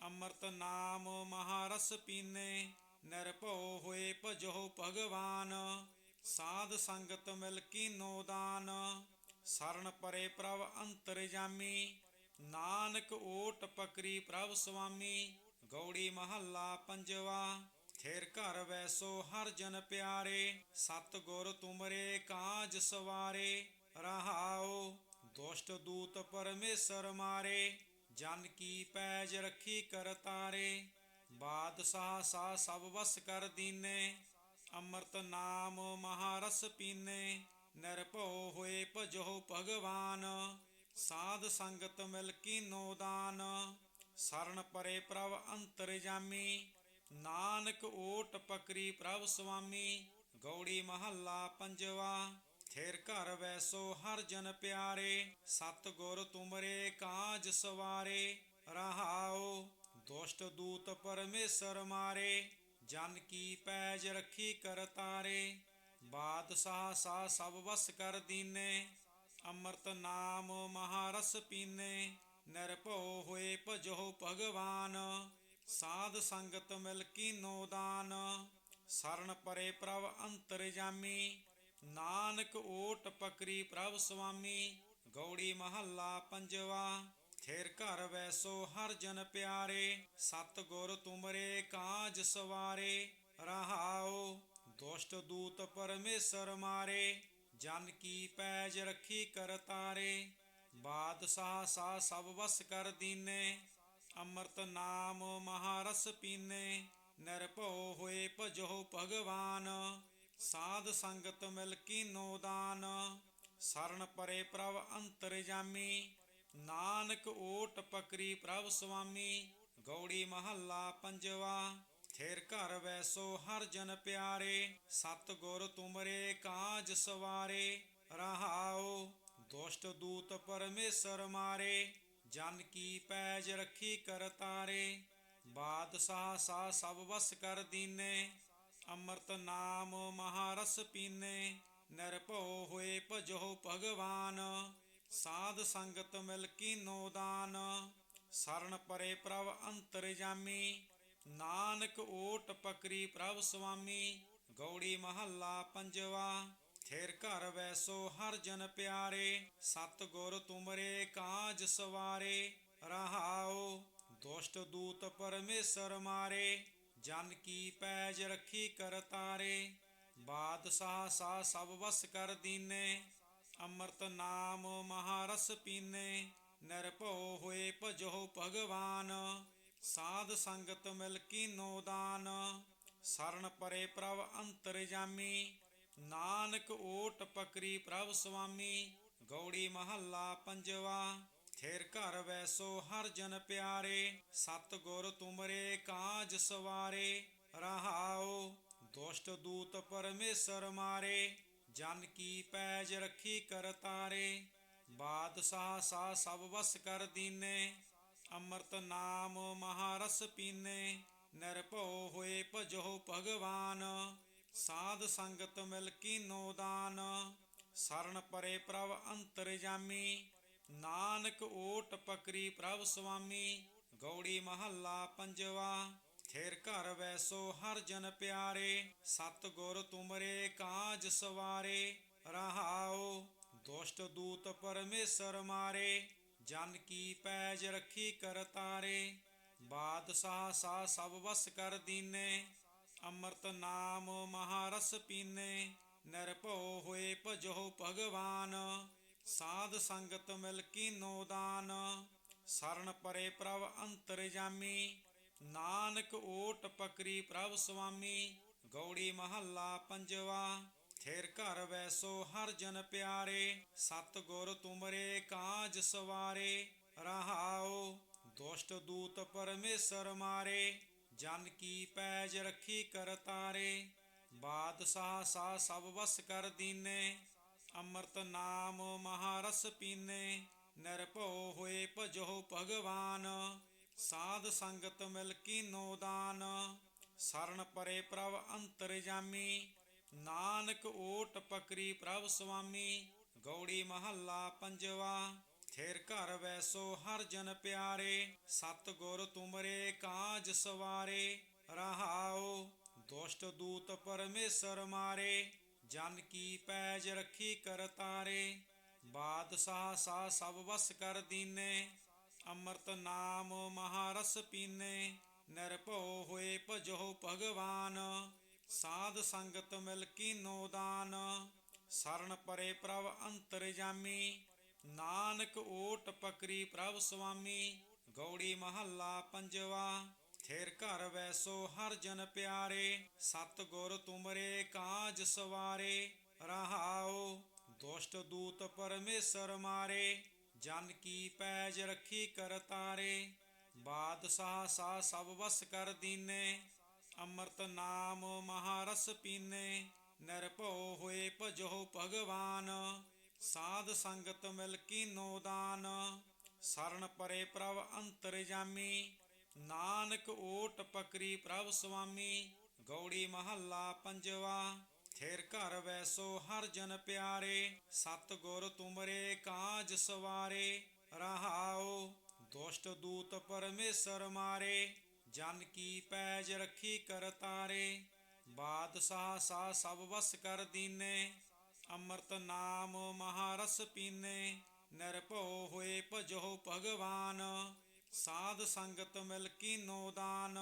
Speaker 1: ਅੰਮ੍ਰਿਤ ਨਾਮ ਮਹਾਰਸ ਪੀਨੇ। ਨਿਰਭਉ ਹੋਏ ਭਜੋ ਭਗਵਾਨ, ਸਾਧ ਸੰਗਤ ਮਿਲ ਕੀਨੋ ਦਾਨ। ਸਰਣ ਪਰੇ ਪ੍ਰਭ ਅੰਤਰਜਾਮੀ, ਨਾਨਕ ਓਟ ਪਕਰੀ ਪ੍ਰਭ ਸੁਆਮੀ, ਗੌੜੀ ਮਹੱਲਾ ਪੰਜਵਾ। ਥਿਰ ਘਰ ਵੈਸੋ ਹਰ ਜਨ ਪਿਆਰੇ, ਸਤਿਗੁਰ ਤੁਮਰੇ ਕਾਜ ਸਵਾਰੇ। ਰਹਾਉ ਦੁਸ਼ਟ ਦੂਤ ਪਰਮੇਸ਼ਰ ਮਾਰੇ, ਜਨ ਕੀ ਪੈਜ ਰੱਖੀ ਕਰਤਾਰੇ। ਬਾਦਸ਼ਾਹ ਸਾ ਸਭ ਵਸ ਕਰ ਦੀਨੇ, ਅੰਮ੍ਰਿਤ ਨਾਮ ਮਹਾਰਸ ਪੀਨੇ। ਨਿਰਭਉ ਹੋਏ ਭਜੋ ਭਗਵਾਨ, ਸਾਧ ਸੰਗਤ ਮਿਲ ਕੀਨੋ ਦਾਨ। ਸਰਣ ਪਰੇ ਪ੍ਰਭ ਅੰਤਰਜਾਮੀ, ਨਾਨਕ ਓਟ ਪਕਰੀ ਪ੍ਰਭ ਸੁਆਮੀ, ਗੌੜੀ ਮਹੱਲਾ ਪੰਜਵਾ। ਥਿਰ ਘਰ ਵੈਸੋ ਹਰ ਜਨ ਪਿਆਰੇ, ਸਤਿਗੁਰ ਤੁਮਰੇ ਕਾਜ ਸਵਾਰੇ। ਰਹਾਉ ਦੁਸ਼ਟ ਦੂਤ ਪਰਮੇਸ਼ਰ ਮਾਰੇ, ਜਨ ਕੀ ਪੈਜ ਰੱਖੀ ਕਰਤਾਰੇ। ਬਾਦਸ਼ਾਹ ਸਾ ਸਭ ਵਸ ਕਰ ਦੀਨੇ, ਅੰਮ੍ਰਿਤ ਨਾਮ ਮਹਾਰਸ ਪੀਨੇ। ਨਿਰਭਉ ਹੋਏ ਭਜੋ ਭਗਵਾਨ, ਸਾਧ ਸੰਗਤ ਮਿਲ ਕੀਨੋ ਦਾਨ। ਸਰਣ ਪਰੇ ਪ੍ਰਭ ਅੰਤਰਜਾਮੀ, ਨਾਨਕ ਓਟ ਪਕਰੀ ਪ੍ਰਭ ਸੁਆਮੀ, ਗੌੜੀ ਮਹੱਲਾ ਪੰਜਵਾ। ਥਿਰ ਘਰ ਵੈਸੋ ਹਰ ਜਨ ਪਿਆਰੇ, ਸਤਿਗੁਰ ਤੁਮਰੇ ਕਾਜ ਸਵਾਰੇ। ਰਹਾਉ ਦੁਸ਼ਟ ਦੂਤ ਪਰਮੇਸ਼ਰ ਮਾਰੇ, ਜਨ ਕੀ ਪੈਜ ਰੱਖੀ ਕਰਤਾਰੇ। ਬਾਦਸ਼ਾਹ ਸਾ ਸਭ ਵਸ ਕਰ ਦੀਨੇ, ਅੰਮ੍ਰਿਤ ਨਾਮ ਮਹਾਰਸ ਪੀਨੇ। ਨਿਰਭਉ ਹੋਏ ਭਜੋ ਭਗਵਾਨ, ਸਾਧ ਸੰਗਤ ਮਿਲ ਕੀਨੋ ਦਾਨ। ਸਰਣ ਪਰੇ ਪ੍ਰਭ ਅੰਤਰਜਾਮੀ, ਨਾਨਕ ਓਟ ਪਕਰੀ ਪ੍ਰਭ ਸੁਆਮੀ, ਗੌੜੀ ਮਹੱਲਾ ਪੰਜਵਾ। ਥਿਰ ਘਰ ਵੈਸੋ ਹਰ ਜਨ ਪਿਆਰੇ, ਸਤਿਗੁਰ ਤੁਮਰੇ ਕਾਜ ਸਵਾਰੇ। ਰਹਾਉ ਦੁਸ਼ਟ ਦੂਤ ਪਰਮੇਸ਼ਰ ਮਾਰੇ, ਜਨ ਕੀ ਪੈਜ ਰੱਖੀ ਕਰਤਾਰੇ। ਬਾਦਸ਼ਾਹ ਸਾ ਸਭ ਵਸ ਕਰ ਦੀਨੇ, ਅੰਮ੍ਰਿਤ ਨਾਮ ਮਹਾਰਸ ਪੀਨੇ। ਨਿਰਭਉ ਹੋਏ ਭਜੋ ਭਗਵਾਨ, ਸਾਧ ਸੰਗਤ ਮਿਲ ਕੀਨੋ ਦਾਨ। ਸਰਣ ਪਰੇ ਪ੍ਰਭ ਅੰਤਰਜਾਮੀ, ਨਾਨਕ ਓਟ ਪਕਰੀ ਪ੍ਰਭ ਸੁਆਮੀ, ਗੌੜੀ ਮਹੱਲਾ ਪੰਜਵਾ। ਥਿਰ ਘਰ ਵੈਸੋ ਹਰ ਜਨ ਪਿਆਰੇ, ਸਤਿਗੁਰ ਤੁਮਰੇ ਕਾਜ ਸਵਾਰੇ। ਰਹਾਉ ਦੁਸ਼ਟ ਦੂਤ ਪਰਮੇਸ਼ਰ ਮਾਰੇ, ਜਨ ਕੀ ਪੈਜ ਰੱਖੀ ਕਰਤਾਰੇ। ਬਾਦਸ਼ਾਹ ਸਾ ਸਭ ਵਸ ਕਰ ਦੀਨੇ, ਅੰਮ੍ਰਿਤ ਨਾਮ ਮਹਾਰਸ ਪੀਨੇ। ਨਿਰਭਉ ਹੋਏ ਭਜੋ ਭਗਵਾਨ, ਸਾਧ ਸੰਗਤ ਮਿਲ ਕੀਨੋ ਦਾਨ। ਸਰਣ ਪਰੇ ਪ੍ਰਭ ਅੰਤਰਜਾਮੀ, ਨਾਨਕ ਓਟ ਪਕਰੀ ਪ੍ਰਭ ਸੁਆਮੀ, ਗੌੜੀ ਮਹੱਲਾ ਪੰਜਵਾ। ਥਿਰ ਘਰ ਵੈਸੋ ਹਰ ਜਨ ਪਿਆਰੇ, ਸਤਿਗੁਰ ਤੁਮਰੇ ਕਾਜ ਸਵਾਰੇ। ਰਹਾਉ ਦੁਸ਼ਟ ਦੂਤ ਪਰਮੇਸ਼ਰ ਮਾਰੇ, ਜਨ ਕੀ ਪੈਜ ਰੱਖੀ ਕਰਤਾਰੇ। ਬਾਦਸ਼ਾਹ ਸਾ ਸਭ ਵਸ ਕਰ ਦੀਨੇ, ਅੰਮ੍ਰਿਤ ਨਾਮ ਮਹਾਰਸ ਪੀਨੇ। ਨਿਰਭਉ ਹੋਏ ਭਜੋ ਭਗਵਾਨ, ਸਾਧ ਸੰਗਤ ਮਿਲ ਕੀਨੋ ਦਾਨ। ਸਰਣ ਪਰੇ ਪ੍ਰਭ ਅੰਤਰਜਾਮੀ, ਨਾਨਕ ਓਟ ਪਕਰੀ ਪ੍ਰਭ ਸੁਆਮੀ, ਗੌੜੀ ਮਹੱਲਾ ਪੰਜਵਾ। ਥਿਰ ਘਰ ਵੈਸੋ ਹਰ ਜਨ ਪਿਆਰੇ, ਸਤਿਗੁਰ ਤੁਮਰੇ ਕਾਜ ਸਵਾਰੇ। ਰਹਾਉ ਦੁਸ਼ਟ ਦੂਤ ਪਰਮੇਸ਼ਰ ਮਾਰੇ, ਜਨ ਕੀ ਪੈਜ ਰੱਖੀ ਕਰਤਾਰੇ। ਬਾਦਸ਼ਾਹ ਸਾ ਸਭ ਵਸ ਕਰ ਦੀਨੇ, ਅੰਮ੍ਰਿਤ ਨਾਮ ਮਹਾਰਸ ਪੀਨੇ। ਨਿਰਭਉ ਹੋਏ ਭਜੋ ਭਗਵਾਨ, ਸਾਧ ਸੰਗਤ ਮਿਲ ਕੀਨੋ ਦਾਨ। ਸਰਣ ਪਰੇ ਪ੍ਰਭ ਅੰਤਰਜਾਮੀ, ਨਾਨਕ ਓਟ ਪਕਰੀ ਪ੍ਰਭ ਸੁਆਮੀ, ਗੌੜੀ ਮਹੱਲਾ ਪੰਜਵਾ। ਥੇਰ ਘਰ ਵੈਸੋ ਹਰ ਜਨ ਪਿਆਰੇ, ਸਤਿਗੁਰ ਤੁਮਰੇ ਕਾਜ ਸਵਾਰੇ। ਰਹਾਉ ਦੁਸ਼ਟ ਦੂਤ ਪਰਮੇਸ਼ਰ ਮਾਰੇ, ਜਨ ਕੀ ਪੈਜ ਰੱਖੀ ਕਰਤਾਰੇ। ਬਾਦਸ਼ਾਹ ਸਾ ਸਭ ਵਸ ਕਰ ਦੀਨੇ, ਅੰਮ੍ਰਿਤ ਨਾਮ ਮਹਾਰਸ ਪੀਨੇ। ਨਿਰਭਉ ਹੋਏ ਭਜੋ ਭਗਵਾਨ, ਸਾਧ ਸੰਗਤ ਮਿਲ ਕੀਨੋ ਦਾਨ। ਸਰਣ ਪਰੇ ਪ੍ਰਭ ਅੰਤਰਜਾਮੀ, ਨਾਨਕ ਓਟ ਪਕਰੀ ਪ੍ਰਭ ਸੁਆਮੀ। ਗੌੜੀ ਮਹੱਲਾ ਪੰਜਵਾ। ਥੇਰ ਘਰ ਵੈਸੋ ਹਰ ਜਨ ਪਿਆਰੇ, ਸਤਿਗੁਰ ਤੁਮਰੇ ਕਾਜ ਸਵਾਰੇ। ਰਹਾਉ ਦੁਸ਼ਟ ਦੂਤ ਪਰਮੇਸ਼ਰ ਮਾਰੇ, ਜਨ ਕੀ ਪੈਜ ਰੱਖੀ ਕਰਤਾਰੇ। ਬਾਦਸ਼ਾਹ ਸਾ ਸਭ ਵਸ ਕਰ ਦੀਨੇ, ਅੰਮ੍ਰਿਤ ਨਾਮ ਮਹਾਰਸ ਪੀਨੇ। ਨਿਰਭਉ ਹੋਏ ਭਜੋ ਭਗਵਾਨ, ਸਾਧ ਸੰਗਤ ਮਿਲ ਕੀਨੋ ਦਾਨ। ਸਰਣ ਪਰੇ ਪ੍ਰਭ ਅੰਤਰਜਾਮੀ, ਨਾਨਕ ਓਟ ਪਕਰੀ ਪ੍ਰਭ ਸੁਆਮੀ। ਗੌੜੀ ਮਹੱਲਾ ਪੰਜਵਾ। ਥੇਰ ਘਰ ਵੈਸੋ ਹਰ ਜਨ ਪਿਆਰੇ, ਸਤਿਗੁਰ ਤੁਮਰੇ ਕਾਜ ਸਵਾਰੇ। ਰਹਾਉ ਦੁਸ਼ਟ ਦੂਤ ਪਰਮੇਸ਼ਰ ਮਾਰੇ, ਜਨ ਕੀ ਪੈਜ ਰੱਖੀ ਕਰਤਾਰੇ। ਬਾਦਸ਼ਾਹ ਸਾ ਸਭ ਵਸ ਕਰ ਦੀਨੇ, ਅੰਮ੍ਰਿਤ ਨਾਮ ਮਹਾਰਸ ਪੀਨੇ। ਨਿਰਭਉ ਹੋਏ ਭਜੋ ਭਗਵਾਨ, ਸਾਧ ਸੰਗਤ ਮਿਲ ਕੀਨੋ ਦਾਨ। ਸਰਣ ਪਰੇ ਪ੍ਰਭ ਅੰਤਰਜਾਮੀ, ਨਾਨਕ ਓਟ ਪਕਰੀ ਪ੍ਰਭ ਸੁਆਮੀ। ਗੌੜੀ ਮਹੱਲਾ ਪੰਜਵਾ। ਥੇਰ ਘਰ ਵੈਸੋ ਹਰ ਜਨ ਪਿਆਰੇ, ਸਤਿਗੁਰ ਤੁਮਰੇ ਕਾਜ ਸਵਾਰੇ। ਰਹਾਉ ਦੁਸ਼ਟ ਦੂਤ ਪਰਮੇਸ਼ਰ ਮਾਰੇ, ਜਨ ਕੀ ਪੈਜ ਰੱਖੀ ਕਰਤਾਰੇ। ਬਾਦਸ਼ਾਹ ਸਾ ਸਭ ਵਸ ਕਰ ਦੀਨੇ, ਅੰਮ੍ਰਿਤ ਨਾਮ ਮਹਾਰਸ ਪੀਨੇ। ਨਿਰਭਉ ਹੋਏ ਭਜੋ ਭਗਵਾਨ, ਸਾਧ ਸੰਗਤ ਮਿਲ ਕੀਨੋ ਦਾਨ।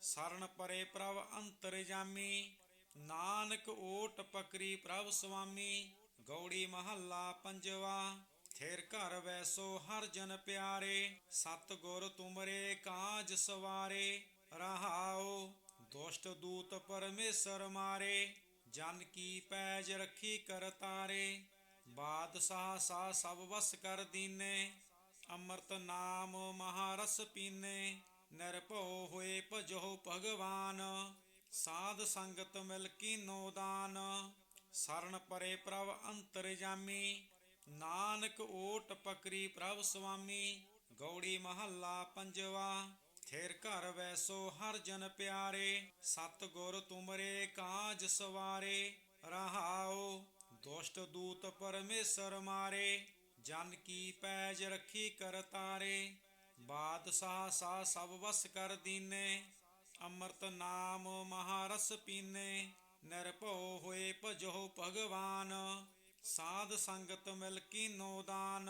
Speaker 1: ਸਰਣ ਪਰੇ ਪ੍ਰਭ ਅੰਤਰਜਾਮੀ, ਨਾਨਕ ਓਟ ਪਕਰੀ ਪ੍ਰਭ ਸੁਆਮੀ। ਗੌੜੀ ਮਹੱਲਾ ਪੰਜਵਾ। ਥੇਰ ਘਰ ਵੈਸੋ ਹਰ ਜਨ ਪਿਆਰੇ, ਸਤਿਗੁਰ ਤੁਮਰੇ ਕਾਜ ਸਵਾਰੇ। ਰਹਾਉ ਦੁਸ਼ਟ ਦੂਤ ਪਰਮੇਸ਼ਰ ਮਾਰੇ, ਜਨ ਕੀ ਪੈਜ ਰੱਖੀ ਕਰਤਾਰੇ। ਬਾਦਸ਼ਾਹ ਸਾ ਸਭ ਵਸ ਕਰ ਦੀਨੇ, ਅੰਮ੍ਰਿਤ ਨਾਮ ਮਹਾਰਸ ਪੀਨੇ। ਨਿਰਭਉ ਹੋਏ ਭਜੋ ਭਗਵਾਨ, ਸਾਧ ਸੰਗਤ ਮਿਲ ਕੀਨੋ ਦਾਨ। ਸਰਣ ਪਰੇ ਪ੍ਰਭ ਅੰਤਰਜਾਮੀ, ਨਾਨਕ ਓਟ ਪਕਰੀ ਪ੍ਰਭ ਸੁਆਮੀ। ਗੌੜੀ ਮਹੱਲਾ ਪੰਜਵਾ। ਥੇਰ ਘਰ ਵੈਸੋ ਹਰ ਜਨ ਪਿਆਰੇ, ਸਤਿਗੁਰ ਤੁਮਰੇ ਕਾਜ ਸਵਾਰੇ। ਰਹਾਉ ਦੁਸ਼ਟ ਦੂਤ ਪਰਮੇਸ਼ਰ ਮਾਰੇ, ਜਨ ਕੀ ਪੈਜ ਰੱਖੀ ਕਰਤਾਰੇ। ਬਾਦਸ਼ਾਹ ਸਾ ਸਭ ਵਸ ਕਰ ਦੀਨੇ, ਅੰਮ੍ਰਿਤ ਨਾਮ ਮਹਾਰਸ ਪੀਨੇ। ਨਿਰਭਉ ਹੋਏ ਭਜੋ ਭਗਵਾਨ, ਸਾਧ ਸੰਗਤ ਮਿਲ ਕੀਨੋ ਦਾਨ।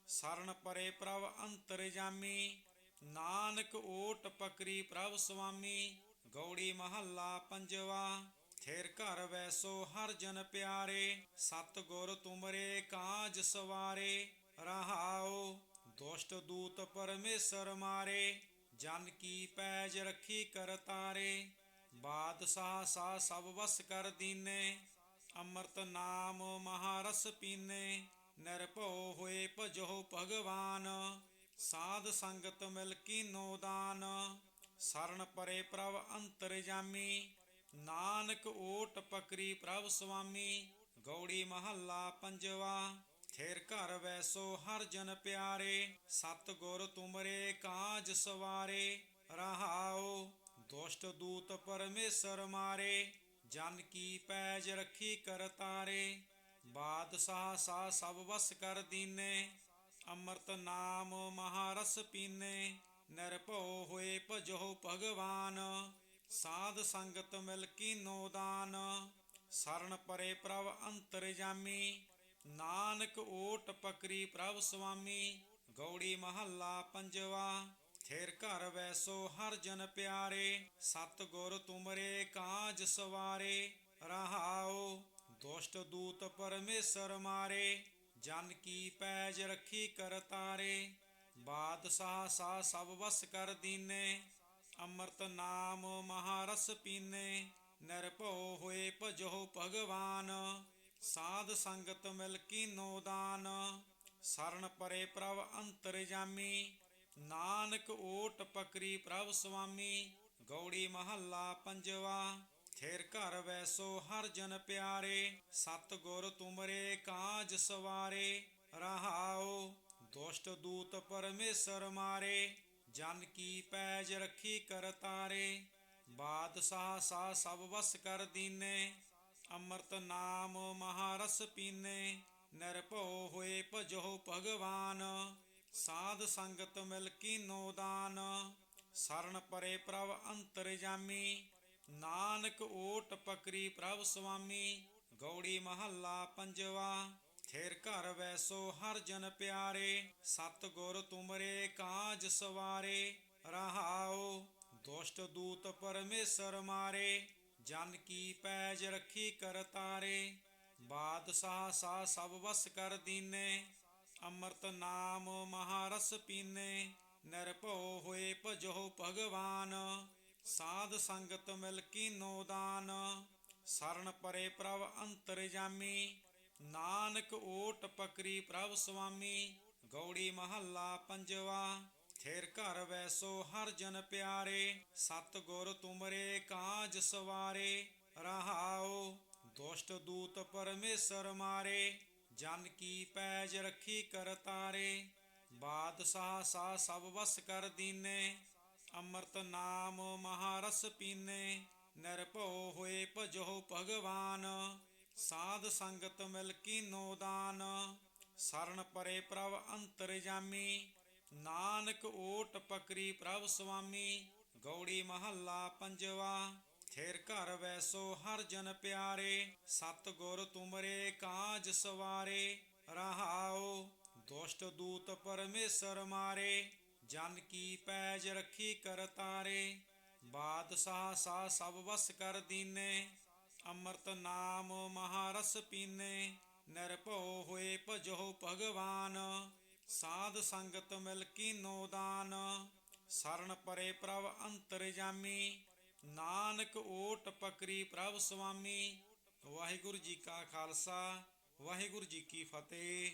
Speaker 1: ਸਰਣ ਪਰੇ ਪ੍ਰਭ ਅੰਤਰਜਾਮੀ, ਨਾਨਕ ਓਟ ਪਕਰੀ ਪ੍ਰਭ ਸੁਆਮੀ। ਗੌੜੀ ਮਹੱਲਾ ਪੰਜਵਾ। ਥੇਰ ਘਰ ਵੈਸੋ ਹਰ ਜਨ ਪਿਆਰੇ, ਸਤਿਗੁਰ ਤੁਮਰੇ ਕਾਜ ਸਵਾਰੇ। ਰਹਾਉ ਦੁਸ਼ਟ ਦੂਤ ਪਰਮੇਸ਼ਰ ਮਾਰੇ, ਜਨ ਕੀ ਪੈਜ ਰੱਖੀ ਕਰਤਾਰੇ। ਬਾਦਸ਼ਾਹ ਸਾ ਸਭ ਵਸ ਕਰ ਦੀਨੇ, ਅੰਮ੍ਰਿਤ ਨਾਮ ਮਹਾਰਸ ਪੀਨੇ। ਨਿਰਭਉ ਹੋਏ ਭਜੋ ਭਗਵਾਨ, ਸਾਧ ਸੰਗਤ ਮਿਲ ਕੀਨੋ ਦਾਨ। ਸਰਣ ਪਰੇ ਪ੍ਰਭ ਅੰਤਰਜਾਮੀ, ਨਾਨਕ ਓਟ ਪਕਰੀ ਪ੍ਰਭ ਸੁਆਮੀ। ਗੌੜੀ ਮਹੱਲਾ ਪੰਜਵਾ। ਥੇਰ ਘਰ ਵੈਸੋ ਹਰ ਜਨ ਪਿਆਰੇ, ਸਤਿਗੁਰ ਤੁਮਰੇ ਕਾਜ ਸਵਾਰੇ। ਰਹਾਉ ਦੁਸ਼ਟ ਦੂਤ ਪਰਮੇਸ਼ਰ ਮਾਰੇ, ਜਨ ਕੀ ਪੈਜ ਰੱਖੀ ਕਰਤਾਰੇ। ਬਾਦਸ਼ਾਹ ਸਾ ਸਭ ਵਸ ਕਰ ਦੀਨੇ, ਅੰਮ੍ਰਿਤ ਨਾਮ ਮਹਾਰਸ ਪੀਨੇ। ਨਿਰਭਉ ਹੋਏ ਭਜੋ ਭਗਵਾਨ, ਸਾਧ ਸੰਗਤ ਮਿਲ ਕੀਨੋ ਦਾਨ। ਸਰਣ ਪਰੇ ਪ੍ਰਭ ਅੰਤਰਜਾਮੀ, ਨਾਨਕ ਓਟ ਪਕਰੀ ਪ੍ਰਭ ਸੁਆਮੀ। ਗੌੜੀ ਮਹੱਲਾ ਪੰਜਵਾ। ਥੇਰ ਘਰ ਵੈਸੋ ਹਰ ਜਨ ਪਿਆਰੇ, ਸਤਿਗੁਰ ਤੁਮਰੇ ਕਾਜ ਸਵਾਰੇ। ਰਹਾਉ ਦੁਸ਼ਟ ਦੂਤ ਪਰਮੇਸ਼ਰ ਮਾਰੇ, ਜਨ ਕੀ ਪੈਜ ਰੱਖੀ ਕਰਤਾਰੇ। ਬਾਦਸ਼ਾਹ ਸਾ ਸਭ ਵਸ ਕਰ ਦੀਨੇ, ਅੰਮ੍ਰਿਤ ਨਾਮ ਮਹਾਰਸ ਪੀਨੇ। ਨਿਰਭਉ ਹੋਏ ਭਜੋ ਭਗਵਾਨ। ਸਾਧ ਸੰਗਤ ਮਿਲ ਕੀਨੋ ਦਾਨ। ਸਰਣ ਪਰੇ ਪ੍ਰਭ ਅੰਤਰਜਾਮੀ। ਨਾਨਕ ਓਟ ਪਕਰੀ ਪ੍ਰਭ ਸੁਆਮੀ। ਗੌੜੀ ਮਹੱਲਾ ਪੰਜਵਾ। ਥਿਰ ਘਰ ਵੈਸੋ ਹਰਿ ਜਨ ਪਿਆਰੇ। ਸਤਿਗੁਰ ਤੁਮਰੇ ਕਾਜ ਸਵਾਰੇ। ਰਹਾਉ ਦੁਸ਼ਟ ਦੂਤ ਪਰਮੇਸ਼ਰ ਮਾਰੇ। ਜਨ ਕੀ ਪੈਜ ਰੱਖੀ ਕਰਤਾਰੇ। ਬਾਦਸ਼ਾਹ ਸਾ ਸਭ ਵਸ ਕਰ ਦੀਨੇ। ਅੰਮ੍ਰਿਤ ਨਾਮ ਮਹਾਰਸ ਪੀਨੇ। ਨਿਰਭਉ ਹੋਏ ਭਜੋ ਭਗਵਾਨ। ਸਾਧ ਸੰਗਤ ਮਿਲ ਕੀਨੋ ਦਾਨ। ਸਰਣ ਪਰੇ ਪ੍ਰਭ ਅੰਤਰਜਾਮੀ। ਨਾਨਕ ਓਟ ਪਕਰੀ ਪ੍ਰਭ ਸੁਆਮੀ। ਗੌੜੀ ਮਹੱਲਾ ਪੰਜਵਾ। ਥਿਰ ਘਰ ਵੈਸੋ ਹਰਿ ਜਨ ਪਿਆਰੇ। ਸਤਿਗੁਰ ਤੁਮਰੇ ਕਾਜ ਸਵਾਰੇ। ਰਹਾਉ ਦੁਸ਼ਟ ਦੂਤ ਪਰਮੇਸ਼ਰ ਮਾਰੇ। ਜਨ ਕੀ ਪੈਜ ਰੱਖੀ ਕਰਤਾਰੇ। ਬਾਦਸ਼ਾਹ ਸਾ ਸਭ ਵਸ ਕਰ ਦੀਨੇ। ਅੰਮ੍ਰਿਤ ਨਾਮ ਮਹਾਰਸ ਪੀਨੇ। ਨਿਰਭਉ ਹੋਏ ਭਜੋ ਭਗਵਾਨ। ਸਾਧ ਸੰਗਤ ਮਿਲ ਕੀਨੋ ਦਾਨ। ਸਰਣ ਪਰੇ ਪ੍ਰਭ ਅੰਤਰਜਾਮੀ। ਨਾਨਕ ਓਟ ਪਕਰੀ ਪ੍ਰਭ ਸੁਆਮੀ। ਗੌੜੀ ਮਹੱਲਾ ਪੰਜਵਾ। ਥਿਰ ਘਰ ਵੈਸੋ ਹਰਿ ਜਨ ਪਿਆਰੇ। ਸਤਿਗੁਰ ਤੁਮਰੇ ਕਾਜ ਸਵਾਰੇ। ਰਹਾਉ ਦੁਸ਼ਟ ਦੂਤ ਪਰਮੇਸ਼ਰ ਮਾਰੇ। ਜਨ ਕੀ ਪੈਜ ਰੱਖੀ ਕਰਤਾਰੇ। ਬਾਦਸ਼ਾਹ ਸਾ ਸਭ ਵਸ ਕਰ ਦੀਨੇ। ਅੰਮ੍ਰਿਤ ਨਾਮ ਮਹਾਰਸ ਪੀਨੇ। ਨਿਰਭਉ ਹੋਏ ਭਜੋ ਭਗਵਾਨ। ਸਾਧ ਸੰਗਤ ਮਿਲ ਕੀਨੋ ਦਾਨ। ਸਰਣ ਪਰੇ ਪ੍ਰਭ ਅੰਤਰਜਾਮੀ। ਨਾਨਕ ਓਟ ਪਕਰੀ ਪ੍ਰਭ ਸੁਆਮੀ। ਗੌੜੀ ਮਹੱਲਾ ਪੰਜਵਾ। ਥਿਰ ਘਰ ਵੈਸੋ ਹਰਿ ਜਨ ਪਿਆਰੇ। ਸਤਿਗੁਰ ਤੁਮਰੇ ਕਾਜ ਸਵਾਰੇ। ਰਹਾਉ ਦੁਸ਼ਟ ਦੂਤ ਪਰਮੇਸ਼ਰ ਮਾਰੇ। ਜਨ ਕੀ ਪੈਜ ਰੱਖੀ ਕਰਤਾਰੇ। ਬਾਦਸ਼ਾਹ ਸਾ ਸਭ ਵਸ ਕਰ ਦੀਨੇ। ਅੰਮ੍ਰਿਤ ਨਾਮ ਮਹਾਰਸ ਪੀਨੇ। ਨਿਰਭਉ ਹੋਏ ਭਜੋ ਭਗਵਾਨ। ਸਾਧ ਸੰਗਤ ਮਿਲ ਕੀਨੋ ਦਾਨ। ਸਰਣ ਪਰੇ ਪ੍ਰਭ ਅੰਤਰਜਾਮੀ। ਨਾਨਕ ਓਟ ਪਕਰੀ ਪ੍ਰਭ ਸੁਆਮੀ। ਵਾਹਿਗੁਰੂ ਜੀ ਕਾ ਖਾਲਸਾ ਵਾਹਿਗੁਰੂ ਜੀ ਕੀ ਫਤਿਹ।